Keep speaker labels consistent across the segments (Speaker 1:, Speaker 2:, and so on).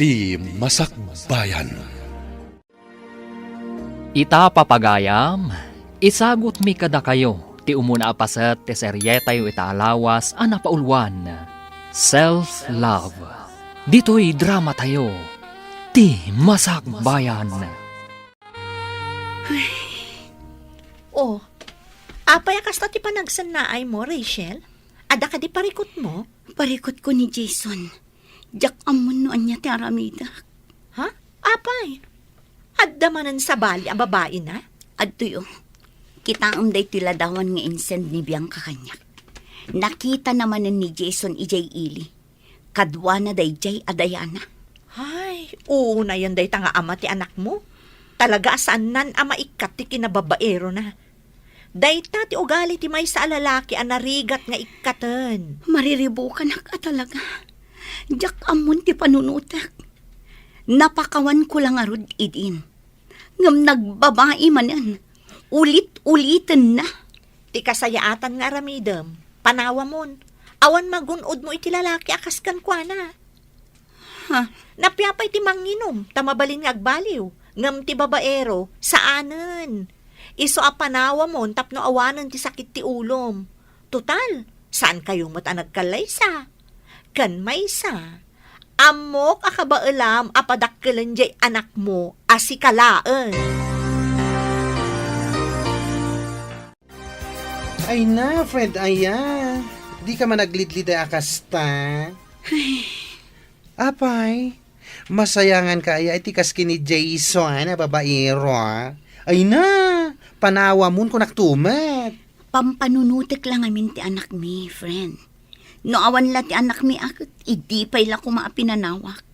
Speaker 1: ti Masakbayan.
Speaker 2: Ita papagayam, isagot mi kada kayo, ti umuna apaset ti seryetayo itaalawas a napaulwan. Self-love. Dito'y drama tayo, ti Masakbayan.
Speaker 3: Oh, apay akas ti panagsannaay mo, Rachel? Ada ka di parikot mo?
Speaker 4: Parikot ko ni Jason. Jak amon noan niya ti aramida.
Speaker 3: Ha? Apay? Adda manan sa bali ang babae na?
Speaker 4: Adto yo. Kita ang day tiladawan nga insend ni Bianca kanyak. Nakita naman ni Jason ijay ili. Kadwa na day jay adayana.
Speaker 3: Ay, oo na yan day tanga ama ti anak mo. Talaga saan nan ama ikat ti kinababaero na. Dayta ti ugali ti may sa lalaki ang narigat nga ikatan.
Speaker 4: Mariribo ka na ka talaga. Jak amon ti panunutak. Napakawan ko lang arod idin. Ngam nagbabae man yan. Ulit-ulitin na.
Speaker 3: Ti kasayaatan nga ramidem. Panawa mon. Awan magunod mo iti lalaki akas kan kwa na.
Speaker 4: Ha?
Speaker 3: Napyapay ti manginom. Tamabalin nga agbaliw. Ngam ti babaero. Saanen? Iso a panawa mon tapno awanan ti sakit ti ulom. Total, saan kayo mata nagkalaysa? Kan maysa. Amok akabaalam apadakkelan jay anak mo asikalaan.
Speaker 5: Ay na, Fred, aya. Di ka man naglidlid ay akasta. Apay, masayangan ka aya itikas kini Jason na babaero. Ay na, panawa mun ko naktumat.
Speaker 4: Pampanunutik lang amin ti anak mi, friend. No awan la ti anak mi akit, idipay la ko maapinanawak.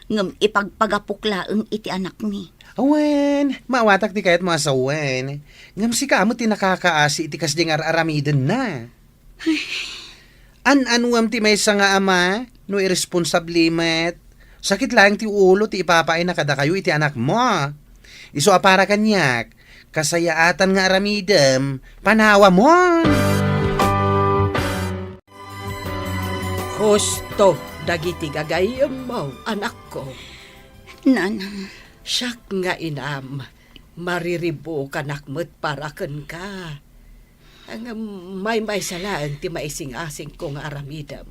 Speaker 4: Ngam ipagpagapuklaeng iti anak mi.
Speaker 5: Awen, maawatak di kayat mga sawen. Ngam si kamo ti nakakaasi itikas di nga aramiden na. An-anuam ti may nga ama, no irresponsablimet. Sakit lang ti ulo ti ipapain na kada kayo iti anak mo. Iso apara kanyak, kasayaatan nga aramidem, panawa mo.
Speaker 6: Husto, dagiti gagayam mo, anak ko.
Speaker 4: Nanang,
Speaker 6: Siyak nga inam, mariribo kanakmet para ken ka. Ang may salaan ti maising-asing ko nga aramidam.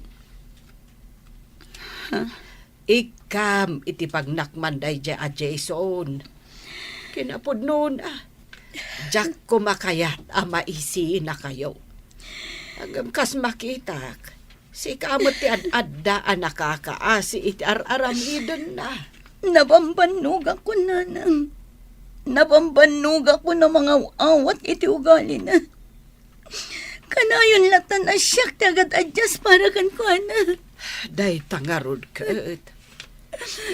Speaker 6: Ikam iti pagnakmanday dya a Jason. Kinapod noon Jack kumakayat maisi na kayo. Hanggang kas makitak, si kamot ti ad-addaan nakakaasi iti aramidan na.
Speaker 4: nabambanog ako, nanang. Nabambanog ako ng mga awat iti ugali na. Kanayon latan na siyak tagad adjust para kan ko na.
Speaker 6: Day tangarod kat.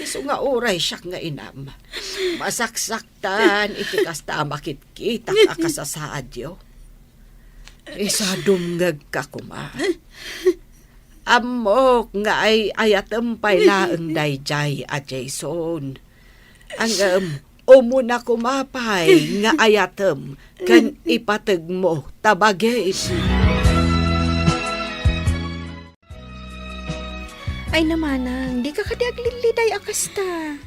Speaker 6: Iso nga oray siyak nga inam. Masaksaktan iti kasta makit-kita akasasaadyo. Isa dumngag ka kuma. Amok nga ay ayatempay laeng dayjay a Jason. Ang umuna kumapay nga ayatem kan ipateg mo tabagay.
Speaker 7: Ay namanang, di ka kadiagliliday akasta.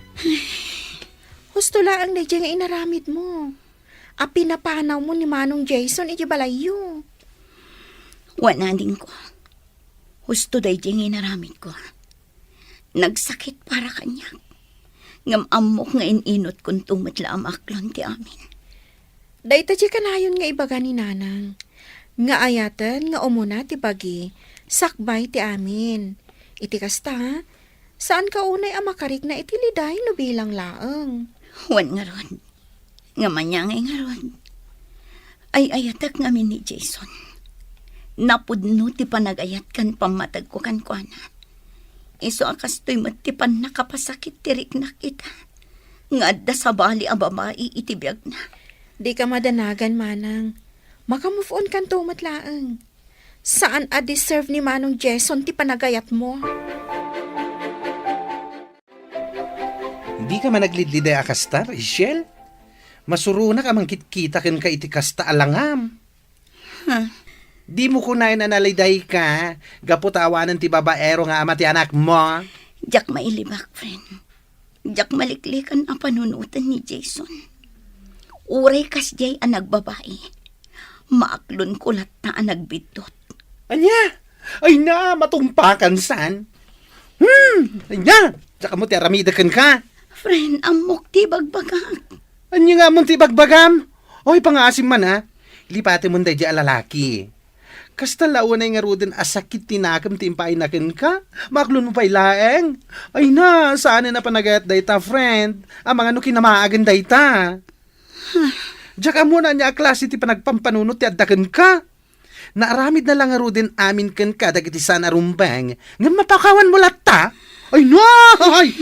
Speaker 7: Husto laang na nga inaramid mo. A pinapanaw mo ni Manong Jason iti balayo.
Speaker 4: Wala din ko. Husto day diyang inaramid ko. Nagsakit para kanya. Ngam amok nga ininot kung tumatla ang aklon ti amin.
Speaker 7: Dayta di kanayon nga ibaga ni Nanang. Nga ayatan nga umuna ti bagi, sakbay ti amin. Iti kasta, saan ka unay amakarik na itiliday no bilang laeng?
Speaker 4: Wan nga ron. Nga manyangay nga ron. Ay ayatak ngamin ni Jason. Napudno ti panagayat kan pamatag ko kan kuana. Iso akas to'y matipan nakapasakit tirik na kita. Nga adda sa bali a babae itibiyag na.
Speaker 7: Di ka madanagan, Manang. Maka-move on kan tumat laeng. Saan deserve ni Manong Jason ti panagayat mo?
Speaker 5: Hindi ka man naglidliday akasta, Rachel? Masuruna ka man kitkita ken ka iti kasta alangam. Di mo kunain analiday ka, gaputawanan ti babaero nga ama ti anak mo.
Speaker 4: Diyak mailibak, friend. Jak maliklikan ang panunutan ni Jason. Uray kas jay ang nagbabae. Maaklon kulat na ang nagbitot.
Speaker 5: Anya? Ay na, matumpakan san. Anya? Tsaka mo ti aramidakan ka.
Speaker 4: Friend, amok ti bagbagak.
Speaker 5: Anya nga mo ti bagbagam? Oy, pangasim man ha. Lipate mo di lalaki. Kasta launay nga ruden asakit tinakam timpay nakin ka. Maklon mo pa'y laeng. Ay na, saan na panagayat dayta, friend? Ang mga no kinamaagan dayta. Diyak mo na niya klase ti panagpampanunot ti addakan ka. Naaramid na lang nga ruden amin kan ka dagiti sana rumbang. Nga mapakawan mo latta. Ay no! Ay!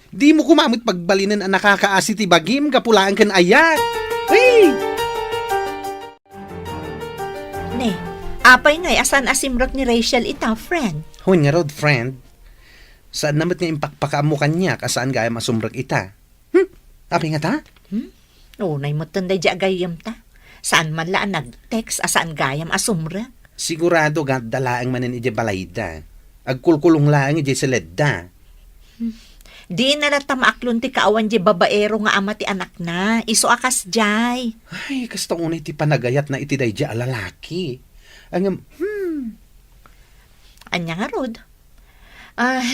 Speaker 5: Di mo kumamot pagbalinan ang nakakaasi ti bagim kapulaan kan ayat. Ay!
Speaker 3: Ne, apay ngay asan asimrot ni Rachel ita, friend.
Speaker 5: Hun nga rod, friend. Saan namat nga impakpakaam mo kanya kasaan gaya masumrag ita? Apay nga ta?
Speaker 3: Unay mo tanday di agayam ta. Saan man laan nag-text asaan gayam asumra.
Speaker 5: Sigurado dalaang manin ije balayda. Agkulkulong lang ije seledda.
Speaker 3: Di na natamaklon ti kaawan di babaero nga ama ti anak na. Iso akas jay.
Speaker 5: Ay, kastong unay ti panagayat na iti day a lalaki. Ang,
Speaker 3: Anya nga rod.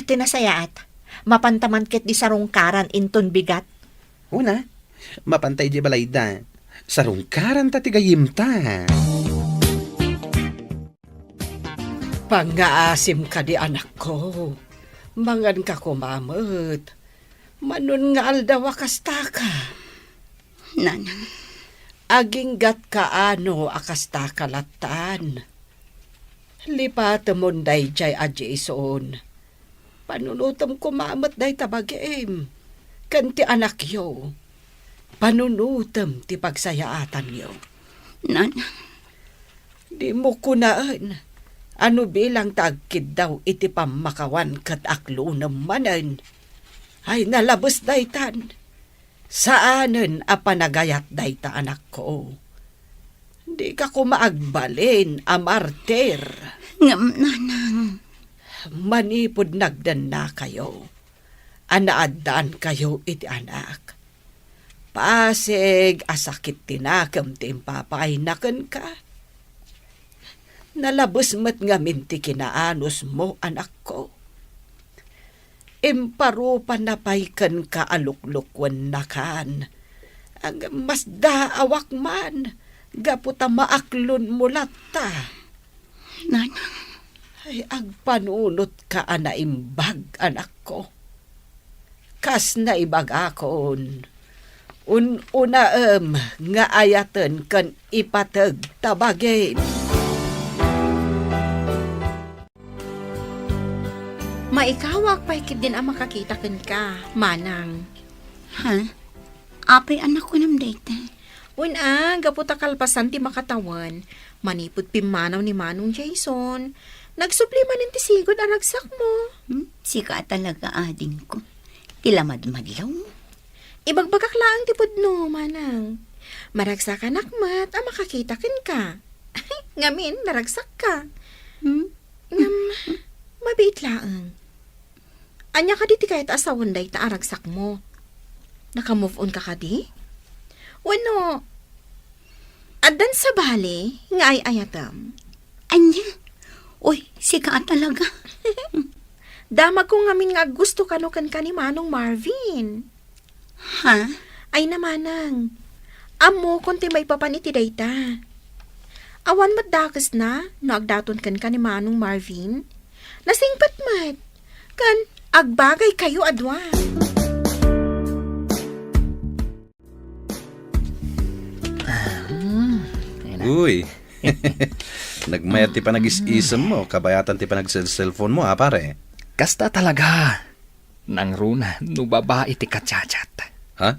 Speaker 3: Tinasayaat. Mapantaman ket di sarungkaran inton bigat.
Speaker 5: una, mapantay ije balayda. Sarungkaran ta ti gayim ta.
Speaker 6: Pangaasim ka di anak ko. Mangan ka kumamot. Manun nga aldaw akasta ka.
Speaker 4: Nanang,
Speaker 6: Aging gat kaano akasta kalatan. Lipat mo day jay a Jason. Panunutam kumamot day tabagim. Kanti anak yo. Panunutam ti pagsayaatan yo.
Speaker 4: nanang,
Speaker 6: Di mo kunaan. Ano bilang tagkid daw iti pamakawan kat aklo namanan. Ay nalabos daytan. Saanen a panagayat dayta anak ko. Di ka kumaagbalin a martir.
Speaker 4: nanang,
Speaker 6: Manipod nagdan na kayo. Anaadaan kayo iti anak. Pasig asakit tinakam timpapay naken ka. Nalabos mat nga minti kinaanos mo, anak ko. Imparupan na paykan ka aluklukwan na kan. Ang mas daawak man, gaputa maaklon mo lata.
Speaker 4: nanang,
Speaker 6: Ay agpanunot ka anaimbag, anak ko. Kas na ibag akon. Una nga ayaten kan ipatag tabagin.
Speaker 7: Maikawak pa ikit din ang makakita ken ka, manang.
Speaker 4: ha? Apay anak ko nam dayta.
Speaker 7: Una, gaputa kalpasan ti makatawan. Manipod pimanaw ni Manong Jason. Nagsupli manin ti sigod aragsak mo.
Speaker 4: Sika talaga ading ko. Tilamad-madlaw.
Speaker 7: Ibagbagak lang ti pudno, manang. Maragsak ka nakmat, ang makakita ken ka. Ngamin, naragsak ka. Ngam, mabait laang. Anya ka di ti kahit asawan day ta aragsak mo. Naka-move on ka ka di? Wano, adan sa bali, nga ay ayatam.
Speaker 4: Anya? Uy, sika talaga.
Speaker 7: Damag ko ngamin nga gusto kanukan ka ni Manong Marvin.
Speaker 4: Ha?
Speaker 7: Ay namanang, amo konti may papaniti dayta. Awan matdakas na, naagdaton kan ka ni Manong Marvin. Nasingpat mat, kan agbagay kayo adwa.
Speaker 5: Uy. Nagmayat ti panag-is-isam mo, kabayatan ti panag-cellphone mo ha, pare.
Speaker 2: Kasta talaga. Nang runa, no babae ti kachat.
Speaker 5: Ha?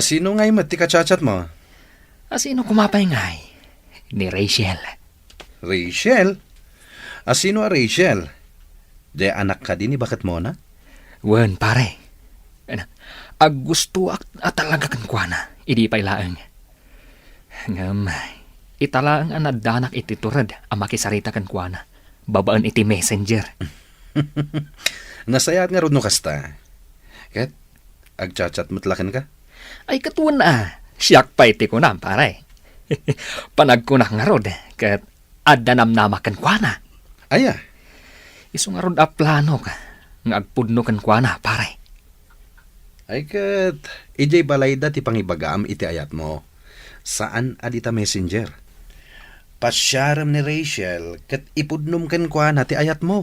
Speaker 5: Sino ngay mat ti kachat mo?
Speaker 2: Asino kumapay ngay? Ni Rachel.
Speaker 5: Rachel? Sino a Rachel? De anak ka din ni bakit mo na?
Speaker 2: Wen, pare. Ag gusto at talaga kan kuana. Idi pa'y laang. Ngam, italaang anadanak iti turad ang makisarita kan kuana. Babaan iti messenger.
Speaker 5: Nasayat nga ron no kasta. Kat Agchat-chat mutlakan ka?
Speaker 2: Ay katuan na, siyak pa iti ko na, pare. Panagkunak nga rod, kat adda namnamakan kwa na.
Speaker 5: Aya,
Speaker 2: Isu nga rod a plano ka, nga agpudno kan kwa na, pare.
Speaker 5: ay kat, ijay balayda ti pangibagaam iti ayat mo. Saan adita messenger? Pasyaram ni Rachel, kat ipudnom kan kwa na ti ayat mo.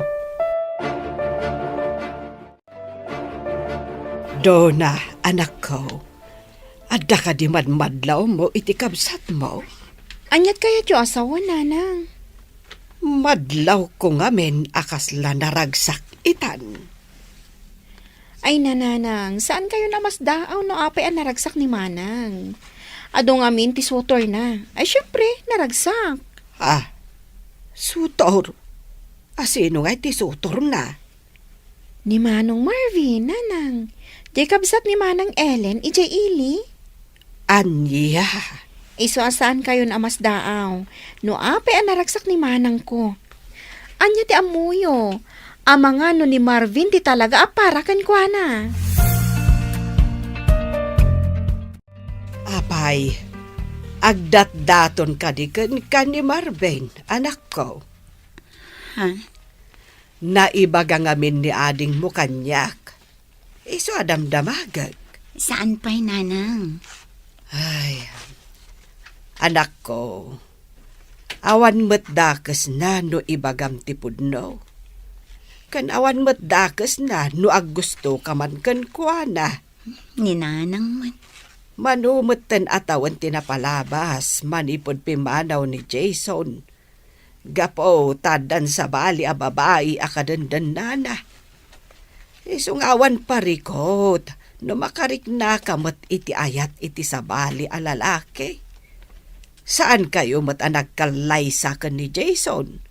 Speaker 6: Dona, anak ko. Adda ka di madmadlaw mo iti kabsat mo.
Speaker 7: Anyat kaya jo asawa, nanang.
Speaker 6: Madlaw ko ngamin akas la naragsak itan.
Speaker 7: Ay, nananang, saan kayo namasdaaw no apay ang naragsak ni Manang? Ado ngamin ti sutor na. Ay, syempre, naragsak.
Speaker 6: Ah, sutor. Asino nga iti sutor na?
Speaker 7: Ni Manong Marvin, nanang. Di kabsat ni Manang Ellen, ijay ili.
Speaker 6: Anya.
Speaker 7: Iso asaan kayo namasdaaw? No apay ang naragsak ni Manang ko. Anya ti amuyo. Ama nga no ni Marvin ti talaga aparakan kwa na.
Speaker 6: Apay, agdat-daton ka di kan ni Marvin, anak ko.
Speaker 4: Ha?
Speaker 6: Naibaga ngamin ni ading mo kanyak. Iso adam damagag.
Speaker 4: Saan pa'y nanang?
Speaker 6: Ay, anak ko. Awan mo't dakas na no ibagam ti pudno. Kan awan mo't dakas na no aggusto ka man kan kuana.
Speaker 4: Ni nanang man.
Speaker 6: Manumot ten atawan tinapalabas, manipod pimanaw ni Jason. Gapo, tadan sa bali a babae akadandan nana. Isungawan parikot, no makarik na kamot iti ayat iti sa bali a lalaki. Saan kayo mat nagkalay sa kan ni Jason?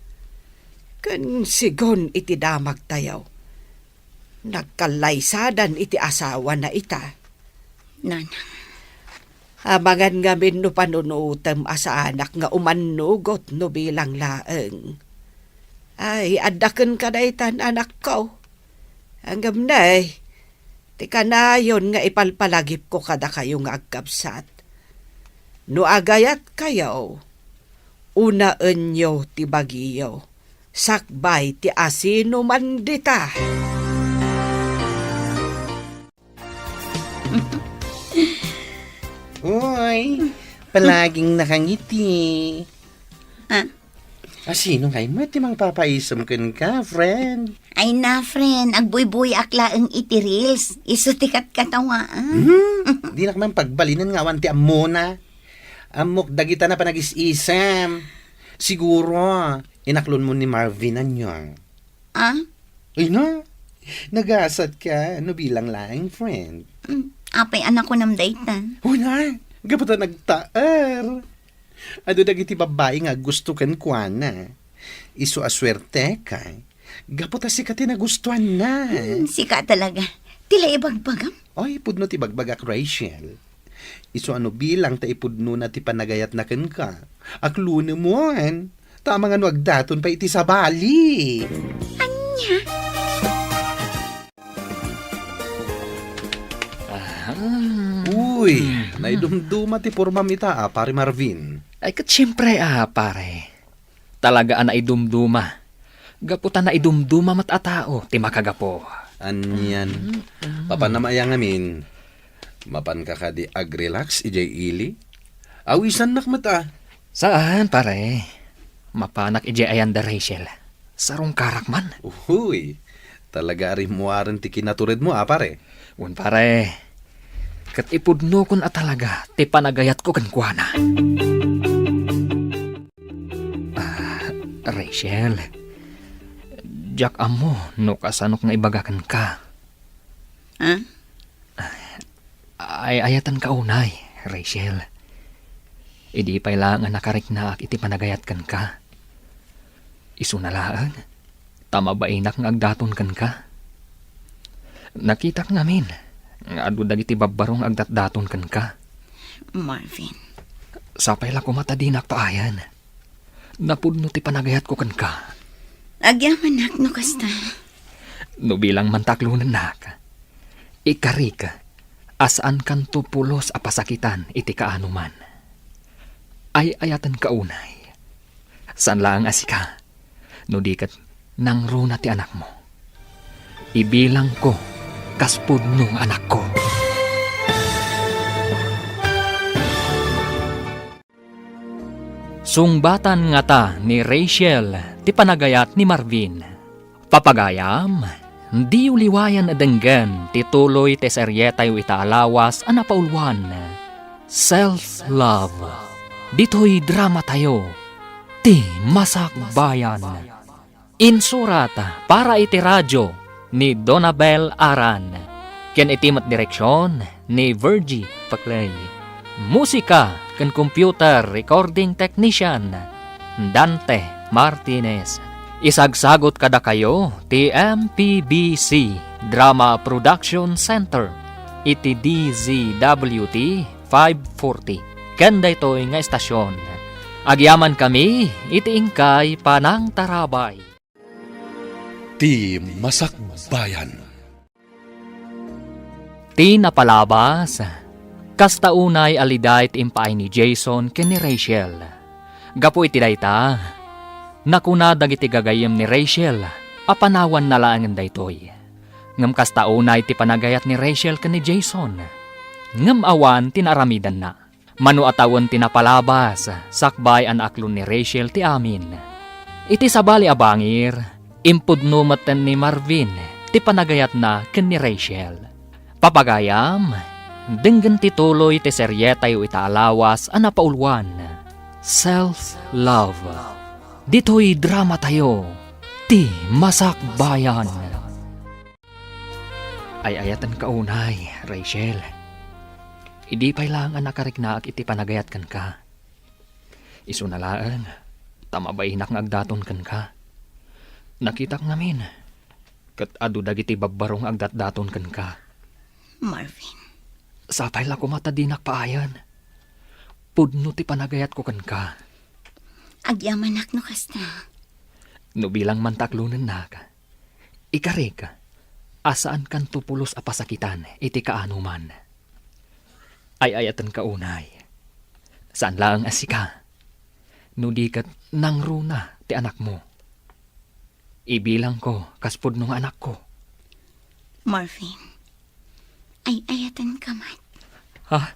Speaker 6: Kan sigon iti damag tayaw. Nagkalaysadan iti asawa na ita.
Speaker 4: Nanang.
Speaker 6: Amangan ngamin no panunutem asa anak nga umanugot no bilang laeng. Ay, adaken ka na itan anak ko. Hanggang na ti kanayon nga ipalpalagip ko kada kayo nga agkabsat. No agayat kayo, unaan nyo ti bagiyo, sakbay ti asino man dita.
Speaker 5: Uy, palaging nakangiti.
Speaker 4: Ah,
Speaker 5: Sino ngay mo ti mang papaisam ka, friend?
Speaker 4: ay na, friend. Agbuy-buy akla ang iti reels. Iso tikat katawaan.
Speaker 5: Di na kaman pagbalinan nga awan ti amona. Amok dagita na panag-isisam. Siguro, inaklon mo ni Marvin anyong.
Speaker 4: Ah?
Speaker 5: Ay na, nagasat ka. Ano bilang laing, friend?
Speaker 4: Apay anak ko nam daytan.
Speaker 5: Uy na, gapata nagtaar. Ado dagiti babae nga gusto kan kuana. Iso aswerte ka. Gapata si kati nagustuhan na.
Speaker 4: Sika talaga. Tila ibagbagam.
Speaker 5: Oy, pudno ti bagbagak Rachel. Iso ano bilang ta ipudno na ti panagayat na ken ka. Akluno mo an. Tama nga no agdaton pa iti sa bali. Uy, naidumduma ti pormam ita pare Marvin.
Speaker 2: Ay kat siyempre pare. Talaga na idumduma. Gaputan na idumduma mat atao, ti makagapo.
Speaker 5: Anyan. Papanamaya ngamin. Mapan ka di agrelax ijay ili. Awisan nakmata.
Speaker 2: Saan pare? Mapanak ije ayan da Rachel. Sarong karakman.
Speaker 5: Uy, talaga rin mo aran ti kinatured mo pare.
Speaker 2: Un pare. Kat ipudno kun talaga, ti panagayat ko kan kuana. Rachel. Jack amo, no kasanok nga ibagakan ka.
Speaker 4: Ha?
Speaker 2: Ay ayatan ka unay, Rachel. Idi pa'y lang nakarik na iti panagayat kan ka. Isu na lang, tama ba inak nga agdaton kan ka? Nakita ka ngamin, nga adu dagiti babarong agdatdaton kan ka.
Speaker 4: Marvin.
Speaker 2: Sapay la kumata di nakpaayan. Napudno ti panagayat ko kan ka.
Speaker 4: Agyaman nak no kasta.
Speaker 2: No bilang mantaklunan nak. Ikari ka. Asaan kan tupulos a pasakitan iti kaanuman. Ay ayatan kaunay. San lang asika, no di kat nang runa ti anak mo. Ibilang ko, kaspud nung anak ko. Sungbatan nga ta ni Rachel, ti panagayat ni Marvin. Papagayam, di uliwayan adenggan, ti tuloy ti seryetay itaalawas anapaulwan. Self-love. Dito'y drama tayo, ti masakbayan. Insurat para iti radyo ni Donabel Aran. Ken itimat direksyon ni Virgie Paclay. Musika ken computer recording technician Dante Martinez. Isagsagot kada kayo ti MPBC Drama Production Center iti DZWT 540. Ken daytoy nga estasyon. Agyaman kami iti ingkay Panang Tarabay.
Speaker 1: Ti Masakbayan.
Speaker 2: Ti napalabas, kasta unay aliday ti impay ni Jason ken ni Rachel. Gapo iti dayta, nakuna dagiti gagayem ni Rachel, apanawan na laangan daytoy. Ngem kasta unay ti panagayat ni Rachel ken ni Jason. Ngem awan tinaramidan na. Manu atawon ti napalabas, sakbay an aklon ni Rachel ti amin. Iti sabali abangir, impudnumaten ni Marvin, ti panagayat na ken ni Rachel. Papagayam, denggen tituloy ti seryetay itaalawas a napaulwan. Self-love. Dito'y drama tayo, ti masakbayan. Ay ayatan kaunay, Rachel. Idi pa'y lang ang nakariknaak iti panagayat kan ka. Isu na laan, tamabainak ng agdaton kan ka. Nakitak namin, kat adu dagiti babbarong agdatdaton kan ka.
Speaker 4: Marvin,
Speaker 2: Sapay la kumatadinak paayan. Pudno ti panagayat ko kan ka.
Speaker 4: agyamanak no kasta.
Speaker 2: No bilang mantaklunan na ka. Ikarik, asaan kan tupulos a pasakitan iti kaanuman. Ay ayatan kaunay. Saan lang asika? No di kat nang runa ti anak mo. Ibilang ko kaspud nung anak ko.
Speaker 4: Marvin, ay ayatan ka man.
Speaker 2: Ha?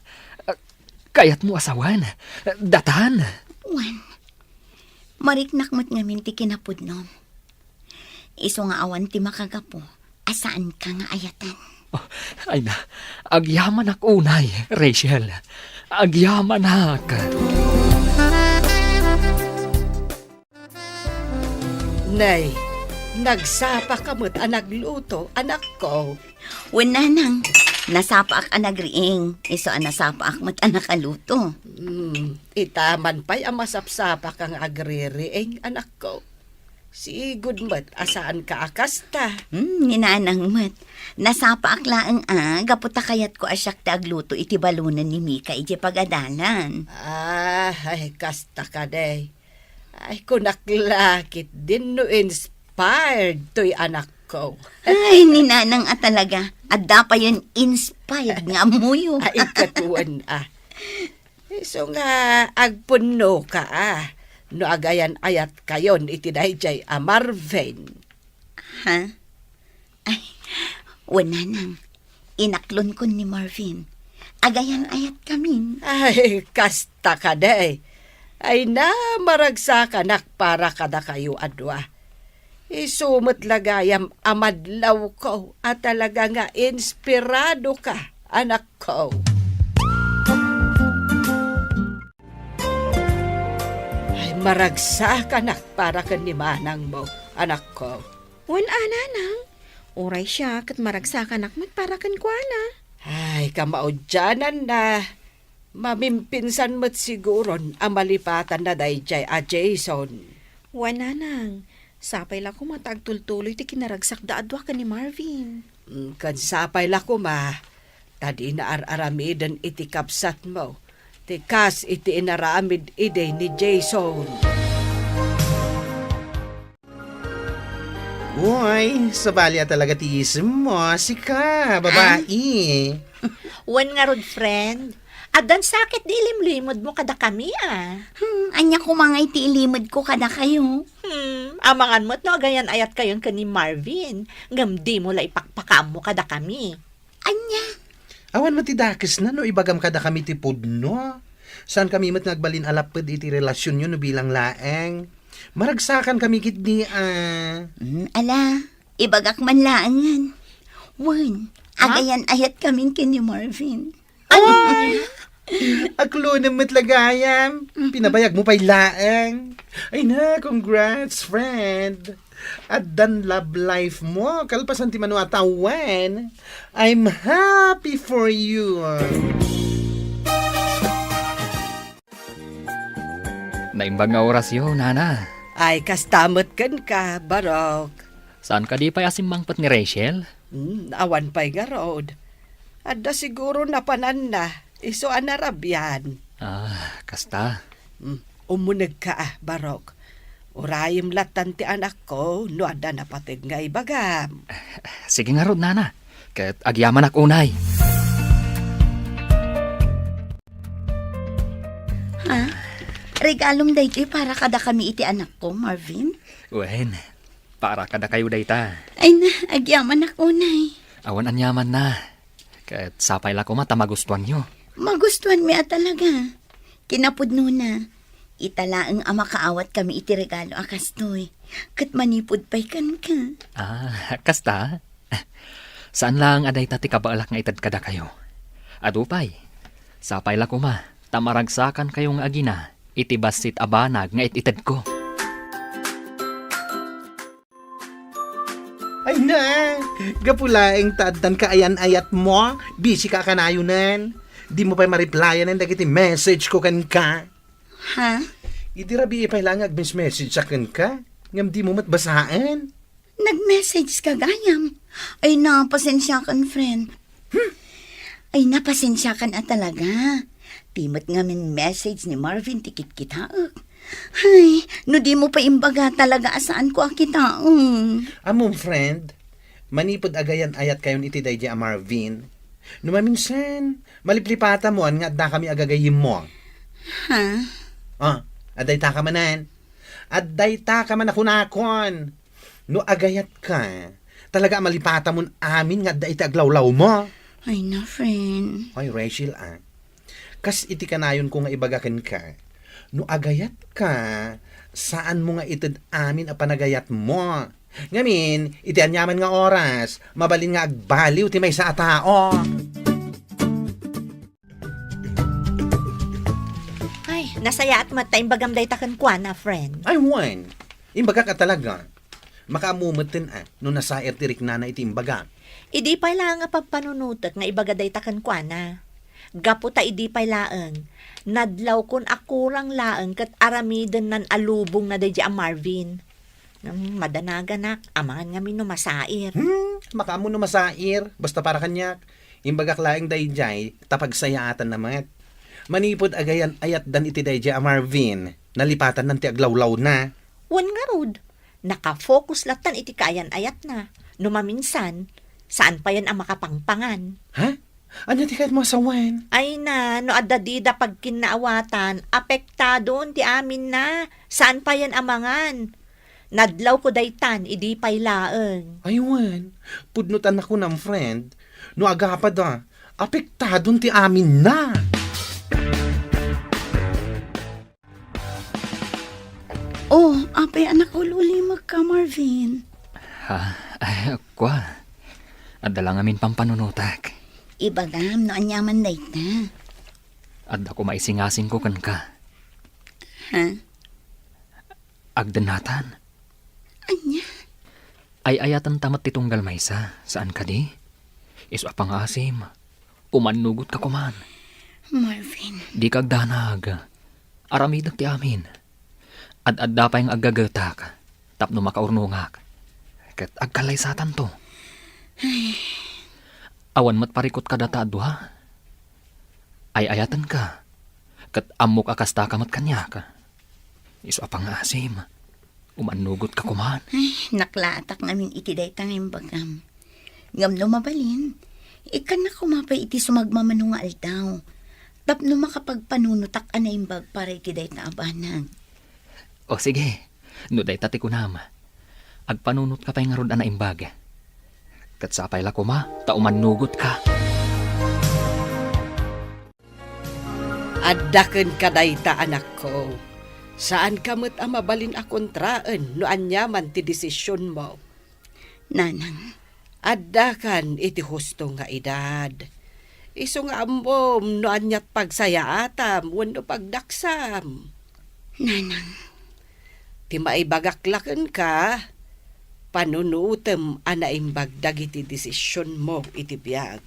Speaker 2: Kayat mo asawan? Datan?
Speaker 4: Wan, mariknak mo't ngamin ti kinapudnom. Iso nga awan ti makagapo, asaan ka nga ayatan?
Speaker 2: Oh, ay na, agyaman ak unay, Rachel. Agyaman ak.
Speaker 6: Nay, nagsapa ka mo't nagluto, anak ko.
Speaker 4: Wala nang, nasapaak anagriing, iso nasapaak mo't anakaluto.
Speaker 6: Itaman pa'y amasapsapa kang agririing, anak ko. Sigud mo't asaan ka akasta.
Speaker 4: Ninanang mo't, nasapaak laang gaputa kayat ko asyak ta agluto iti balunan ni Mika iti pagadalan.
Speaker 6: Ay, kasta ka day. Ay, kunaklakit din no inspired to'y anak ko.
Speaker 4: Ay, ninanang talaga, adda pa yun inspired nga muyo.
Speaker 6: Ay, katuan So nga, agpuno ka no agayan ayat kayon iti dayjay Marvin.
Speaker 4: Ha? Ay, wala nang. Inaklon ko ni Marvin. Agayan ayat kami.
Speaker 6: Ay, kasta ka day. Ay na, maragsa ka nak para kada kayo adwa. Isumot lagayam amadlaw ko at talaga nga inspirado ka, anak ko. Ay, maragsa ka nak para kanimanang mo, anak ko.
Speaker 7: Wan ananang. Uray siya kat maragsakan akmat para kan kuana.
Speaker 6: Ay, kamaudyanan na. Mamimpinsan mo't siguron ang malipatan na dayjay Jason.
Speaker 7: Wan nanang. Sapay la ko matagtultuloy ti kinaragsak da adwa ka ni Marvin.
Speaker 6: Kansapay la ko tadi na aramiden iti kapsat mo. Tikas iti inaramid ide ni Jason.
Speaker 5: Uy, sabali talaga ti isim mo, sika, babae.
Speaker 3: Wan nga rod, friend. Adan sakit di limlimod mo kada kami, ah.
Speaker 4: Anya ko mga itiilimod ko kada kayo.
Speaker 3: Amangan mo't no, agayan ayat kayon ka ni Marvin. Ngam di mo la ipakpakam mo kada kami.
Speaker 4: Anya?
Speaker 5: Awan matidakis na no, ibagam kada kami ti pudno. Saan kami mat nagbalin alapad iti relasyon nyo no bilang laeng. Maragsakan kami kitni,
Speaker 4: Ala, ibagak man laangan. Wan, agayan ayat kaming kini Marvin.
Speaker 5: Aklo na matlagayam. Pinabayag mo pa'y laeng. Ay na, congrats, friend. At dan love life mo. Kalpasan ti mano atawan. I'm happy for you.
Speaker 2: Naimbag nga orasyon, nana.
Speaker 6: Ay, kastamot kan ka, Barok.
Speaker 2: Saan ka di pa'y asimmangpat ni Rachel?
Speaker 6: Awan pa'y nga road. Ada siguro na panan na. Iso anarabyan.
Speaker 2: Kasta.
Speaker 6: Umunag ka Barok. Urayim latan ti anak ko, no ada na patig nga ibagam.
Speaker 2: Sige nga rod, nana. Ket agyaman ak unay.
Speaker 4: Ha? Regalom dayti para kada kami iti anak ko, Marvin?
Speaker 2: Wen, para kada kayo dayta.
Speaker 4: Ay na, agyaman ako nay.
Speaker 2: Awan anyaman na. Ket sapay la ko mata magustuhan nyo.
Speaker 4: Magustuhan mi talaga. Kinapudno na. Italaang ama kaawat kami iti regalo akastoy. Kat manipod pa'y kan ka.
Speaker 2: Kasta. Saan lang aday tati kabaalak nga itad kada kayo? Adupay. Sapay la ko ma. Tamaragsakan kayong agina. Iti basit abanag nga ititad ko.
Speaker 5: Ay na, gapulaeng taadan ka ayan-ayat mo. Busy ka kanayunan. Di mo pa'y ma-replyan ang dagiti message ko kan ka.
Speaker 4: Ha?
Speaker 5: Iti rabi ipay lang message sa kan ka. Ngam di mo matbasaan.
Speaker 4: Nag-message ka gayam. Ay na, pasensya kan, friend. Ay na, pasensya kan talaga. Timot nga min message ni Marvin tikit kita. Ay, no di mo pa imbaga talaga asaan ko akita.
Speaker 5: Among friend, manipod agayan ayat kayon iti daydi a Marvin. Numaminsan, maliplipata mo nga da kami agagayim mo.
Speaker 4: Ha?
Speaker 5: Aday ta ka manan. Aday ta ka man akunakon. No agayat ka, talaga malipata mo amin nga da iti aglawlaw mo.
Speaker 4: Ay na, friend.
Speaker 5: Ay, Rachel, kas iti kanayon ko nga ibagakan ka. No agayat ka, saan mo nga itid amin a panagayat mo? Ngamin, iti anyaman nga oras, mabalin nga agbaliw ti may sa tao.
Speaker 3: Ay, nasaya at matay bagam day takan kwa na, friend.
Speaker 5: Ay, wan. Imbaga ka talaga. Makaamumutin no nasair tirik na iti imbaga.
Speaker 3: Idi pa lang nga pagpanunutak nga ibagaday takan kwa na. Gaputa idi pa laeng. Nadlaw kon akurang laeng kat aramidan nan alubong na dadya a Marvin. Madanaganak, amangan nga mino masair.
Speaker 5: Makaamo no masair, basta para kanyak. Imbagak laeng dayjay, tapagsayaatan naman. Manipod agayan ayat dan iti dayjay a Marvin. Nalipatan ng ti aglawlaw na.
Speaker 3: Wan nga rod. Nakafocus latan iti kayan ayat na. Numaminsan, saan pa yan ang makapangpangan?
Speaker 5: Ha? Anya ti kahit mo asawan?
Speaker 3: Ay na, no adadida pag kinaawatan, apektado ti amin na. Saan pa yan amangan? Nadlaw ko daytan, idi pay laeng.
Speaker 5: Aywan, pudnutan ako ng friend. No agapad apektadon ti amin na.
Speaker 4: Oh, apay anak ululi magka, Marvin.
Speaker 2: Kwa. Adala ngamin pampanunutak.
Speaker 4: Ibagam no anyaman dayta.
Speaker 2: Adda ko maisingasing ko kan ka.
Speaker 4: Ha?
Speaker 2: Agdanatan.
Speaker 4: Anya?
Speaker 2: Ay ayatan tamat titunggal maysa. Saan ka di? Iso apang asim. Umanugot ka kuman.
Speaker 4: Marvin.
Speaker 2: Di kagdanag. Aramidag ti amin. Ad-adda pa yung agagatak. Tapno makaurnungak. Ket agkalay satan to. Awan mat parikot ka data adwa. Ay ayatan ka. Ket amok akasta ka mat kanya ka. Iso apang asim. Umanugot ka kuman.
Speaker 4: Ay, naklatak namin iti dayta ng bagam. Ngam no mabalin. Ikan na kumapay iti sumagmamano nga aldaw. Tapno makapagpanunutak anaimbag para iti day na abanag.
Speaker 2: O sige, no day tati ko nama. Agpanunot ka pa'y nga rod na imbag. Katsapay la ko ma, taumanugot ka.
Speaker 6: Addaken ka dayta anak ko. Saan ka mo't mabalin a kontraan no anyaman ti desisyon mo?
Speaker 4: Nanang,
Speaker 6: Addakan iti husto nga edad. Iso nga ambom no anyat pagsayatam wenno pagdaksam.
Speaker 4: nanang,
Speaker 6: Ti maibagaklaken ka, panunutem anaimbag dagiti desisyon mo iti biyag.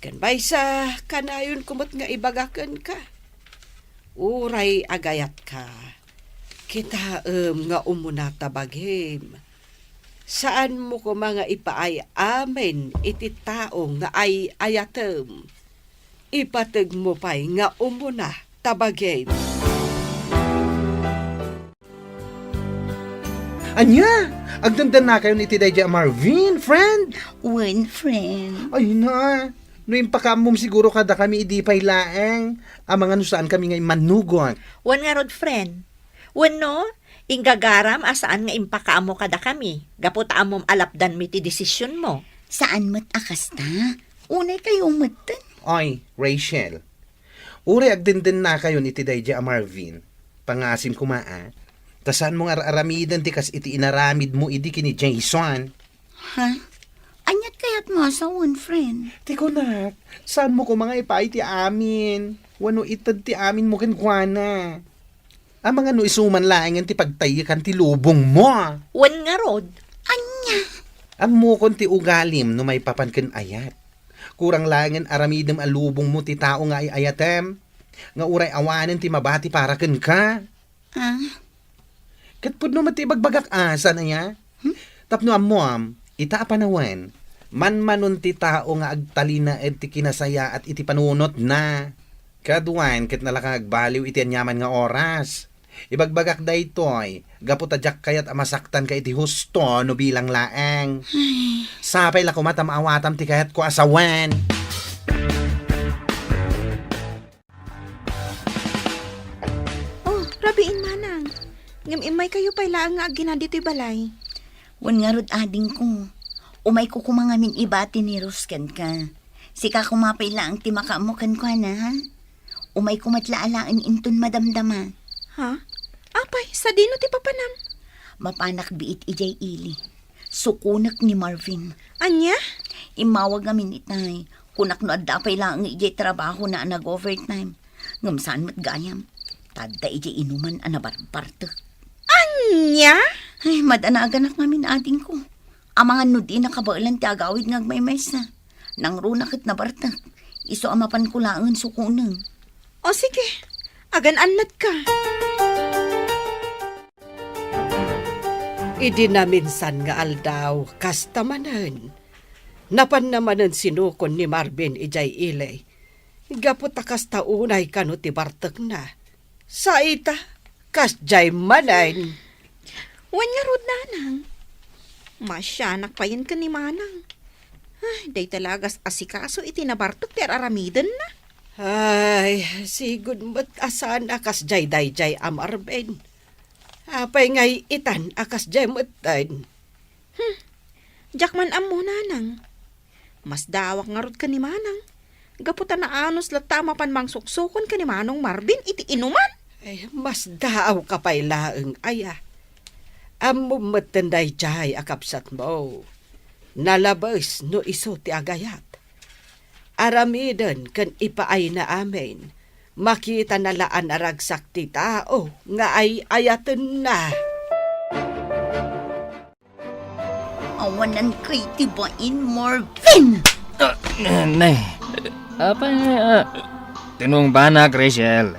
Speaker 6: Kan baysa kanayon kumot nga ibagaken ka. Uray agayat ka. Kitaem nga umuna tabaghem. Saan mo ko mga ipaay amen iti tao nga ay ayatem. Ipateg mo pa'y nga umuna tabaghem.
Speaker 5: Anya, agdandan na kayo ni iti Dayjay Marvin, friend.
Speaker 4: one friend.
Speaker 5: Ay na, no yung pakamom siguro kada kami idipay laeng. Ang mga nusaan kami ngay manugot.
Speaker 3: Wan nga rod, friend. Wan no, inggagaram asaan nga impakaamo kada kami. Gaputa amom alapdan mi ti desisyon mo.
Speaker 4: Saan mo't akasta? Unay kayo umatan.
Speaker 5: Oy, Rachel. Uri agdandan na kayo ni iti Dayjay Marvin. Pangasim kumaa. Tasan mo nga aramidan ti kas iti inaramid mo idi kini Jason.
Speaker 4: Ha? Anyat kayat mo sa one friend.
Speaker 5: Tiko nak, saan mo ko mga ipay ti amin? Wano itad ti amin mo kenkwana? Ang mga no isuman laengan ti pagtayikan ti lubong mo.
Speaker 3: Wan nga rod.
Speaker 4: Anya?
Speaker 5: Ang mukon ti ugalim no may papanken ayat. Kurang laengan aramidem a lubong mo ti tao nga ay ayatem. Nga uray awanen ti mabati para ken ka.
Speaker 4: Ah,
Speaker 5: Katpud no mati bagbagak asa na ya. Tapno amuam, ita panawan. Man ti tao nga agtalina ed ti kinasaya at iti panunot na. Kaduan ket nalakag baliw iti anyaman nga oras. Ibagbagak daytoy, gaputadyak kayat amasaktan ka iti husto no bilang laeng. Sapay la kumatam awatam ti kayat ko asawan.
Speaker 7: Oh, rabiin manang. Ngam imay kayo pa'y laang nga agina dito'y balay.
Speaker 4: one nga rod ading ko. Umay ko kumangamin ibati ni Ruskan ka. Sika kumapay lang ti makaamukan ko na, ha? Umay kumatlaalaan inton madamdama.
Speaker 7: Ha? Apay, sa dino ti papanam?
Speaker 4: Mapanak biit ijay ili. Sukunak ni Marvin.
Speaker 7: Anya?
Speaker 4: Imawag ngamin itay. Kunak no adapay lang ang ijay trabaho na nag-overtime. Ngam saan mat gayam. Tadda ijay inuman anabarbartek.
Speaker 7: Anya?
Speaker 4: Ay, madanaganak ngamin ading ko. Ang mga nudi na kabailan ti agawid ngagmaymays na. Nang runakit na bartak. Iso amapan ko laang sukunang.
Speaker 7: O sige, agan-anat ka.
Speaker 6: Idi na minsan nga aldaw, kastamanan. Napan namanan sinukon ni Marvin ijay ilay. Gapot kasta unay kano ti bartek na. Sa ita, kasjay manan.
Speaker 7: Wan nga rod nanang. Masyanak pa yan ka ni manang. Ay, day talagas asikaso itinabartok ti aramidan na.
Speaker 6: Ay, sigud mo't asan akas jay dayjay amarben. Apay ngay itan akas jay mo'tan.
Speaker 7: Jakman amo nanang. Mas dawak nga rod ka ni manang. Gaputan na anos latama pan mang suksukon ka ni manong Marvin iti inuman.
Speaker 6: Ay, mas daaw ka pa'y laeng aya. Amo mo'tan dayjay akapsat mo. Nalabas no iso ti agayat. Aramidan kan ipaay na amin. Makita na laan aragsak ti tao nga ay ayaten na.
Speaker 4: Awanan kay tibain, Marvin!
Speaker 2: Nay, apa tinong banak, Rachel.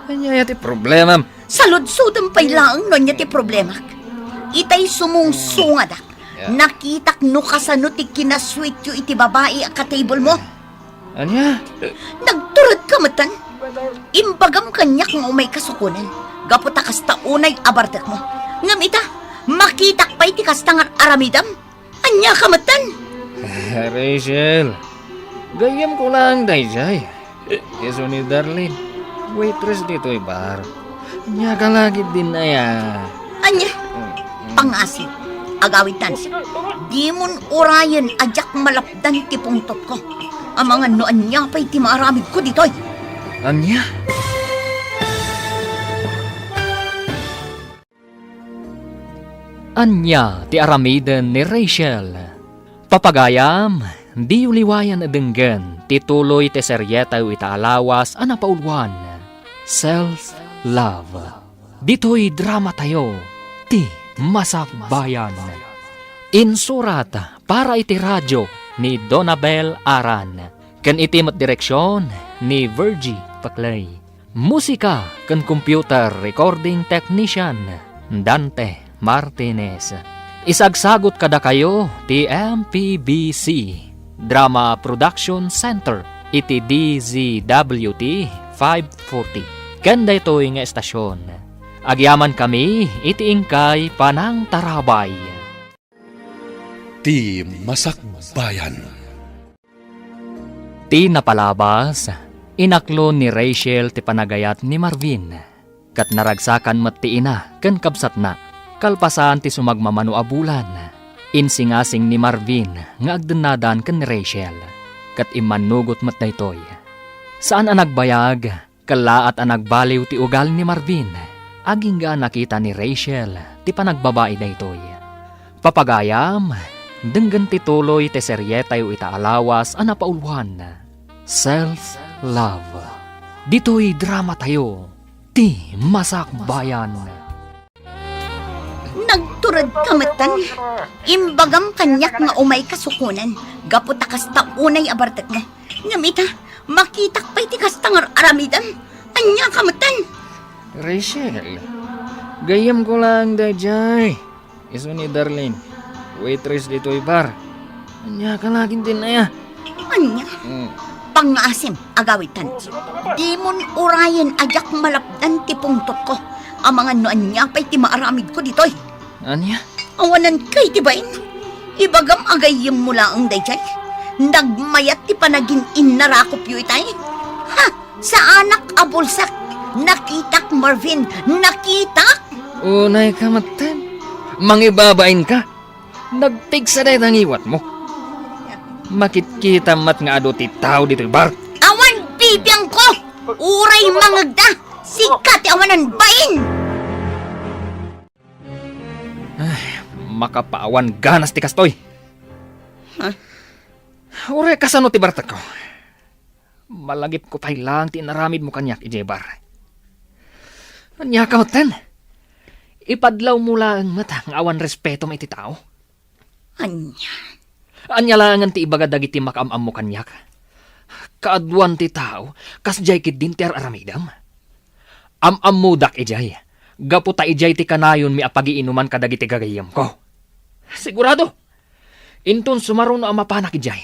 Speaker 2: Anya ti problema.
Speaker 4: Salud-sudan pa'y laang no niya ti problema. Itay sumungsungadak. Nakitak no kasano ti kinasweet yu iti babae a ka-table mo.
Speaker 2: Anya?
Speaker 4: Nagturad ka matan. Imbagam kanyak nga umay kasukunan. Gaputa kasta unay abartek mo. Ngam ita, makitak pa'y ti kasta nga aramidam. Anya ka matan.
Speaker 2: Rachel, gayam ko lang, Dayjay. Iso ni Darlene, waitress dito bar. Nya ka lagi din na ya.
Speaker 4: Anya, pangasin, agawitan. Di mon orayan ajak malapdan ti pungtot ko. Ang mga noan niya pa'y ti maaramid ko ditoy.
Speaker 2: Anya? Anya ti aramiden ni Rachel. Papagayam, di uliwayan na denggan, tituloy ti seryeta itaalawas ana paulwan. Self-love. Dito'y drama tayo, ti Masakbayan. Insurat para iti radyo ni Donabel Aran. Ken iti mat direksyon ni Virgie Paclay. Musika ken computer recording technician Dante Martinez. Isagsagot kada kayo ti MPBC Drama Production Center iti DZWT 540. Kanda ito'y nga estasyon. Agyaman kami iti ingkay Panang Tarabay.
Speaker 1: Ti Masakbayan.
Speaker 2: Ti napalabas, inaklo ni Rachel ti panagayat ni Marvin. Kat naragsakan mat ti ina, ken kabsat na, kalpasan ti sumagmamano a bulan. Insingasing ni Marvin, nga agdenadan ken ni Rachel. Kat imanugot mat daytoy. Saan ang nagbayag, kalaat ang nagbaliw ti ugal ni Marvin. Aging ga nakita ni Rachel, ti panagbabae daytoy. Papagayam, denggan ti tuloy ti seryetayo itaalawas ana paulwan. Self-love. Dito'y drama tayo, ti Masakbayan.
Speaker 4: Nagturad kamatan, imbagam kanyak nga umay kasukunan, gaputa kasta unay abartak nga. Ngamita, makitak pa'y ti kastangar aramidan, anya kamatan.
Speaker 2: Rachel, gayam ko lang Dayjay. Iso ni Darlene, waitress dito'y bar. Anya ka laging din na ya.
Speaker 4: Anya, pangasim agawitan. Di mon orayan ajak malapdan ti pungtot ko. Ang mga noan niya pa'y ti maaramid ko ditoy.
Speaker 2: Anya?
Speaker 4: Awanan kay ti bain. Ibagam agayim mula ang Dayjay. Nagmayat ti panagin inarakop yu itay. Ha, sa anak abulsak. Nakitak, Marvin! Nakitak!
Speaker 2: Unay ka matan. Mangibabain ka. Nagpigsa dahi ang iwat mo. Makitkita mat nga ado ti tao dito'y bar.
Speaker 4: Awan bibiyang ko! Uray mangagda! Sikat awanan bain!
Speaker 2: Makapaawan ganas ti kastoy. Uray kasano ti barta ko. Malagip ko pa'y lang ti naramid mo kanyak ijebar. Anya ka matan. Ipadlaw mo lang mata ang awan respeto may ti tao.
Speaker 4: Anya.
Speaker 2: Anya lang ti ibagad dagiti makamam mo kanyak. Kaadwan ti tao, kasjay kid din ti aramidam. Am mudak ijay. Gaputa ijay ti kanayon mi apagiinuman kadagiti gagayam ko. Sigurado. Intun sumaron no amapanak ijay.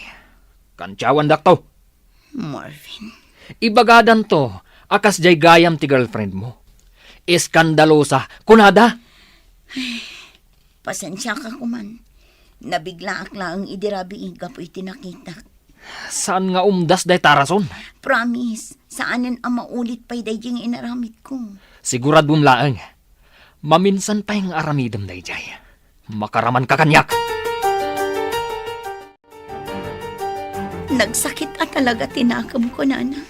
Speaker 2: Kantyawan dakto.
Speaker 4: Marvin.
Speaker 2: Ibagadan to, akas jay gayam ti girlfriend mo. Iskandalosa, kunada.
Speaker 4: Pasensya ka kuman. Nabigla akla ang idirabi gapoy tinakita.
Speaker 2: Saan nga umdas day tarason?
Speaker 4: Promise, saanan ang maulit pa'y dayjing inaramid ko.
Speaker 2: Siguradun laang. Maminsan pa yung aramidam dayjay. Makaraman ka kanyak.
Speaker 4: Nagsakit at talaga tinakam ko, nana.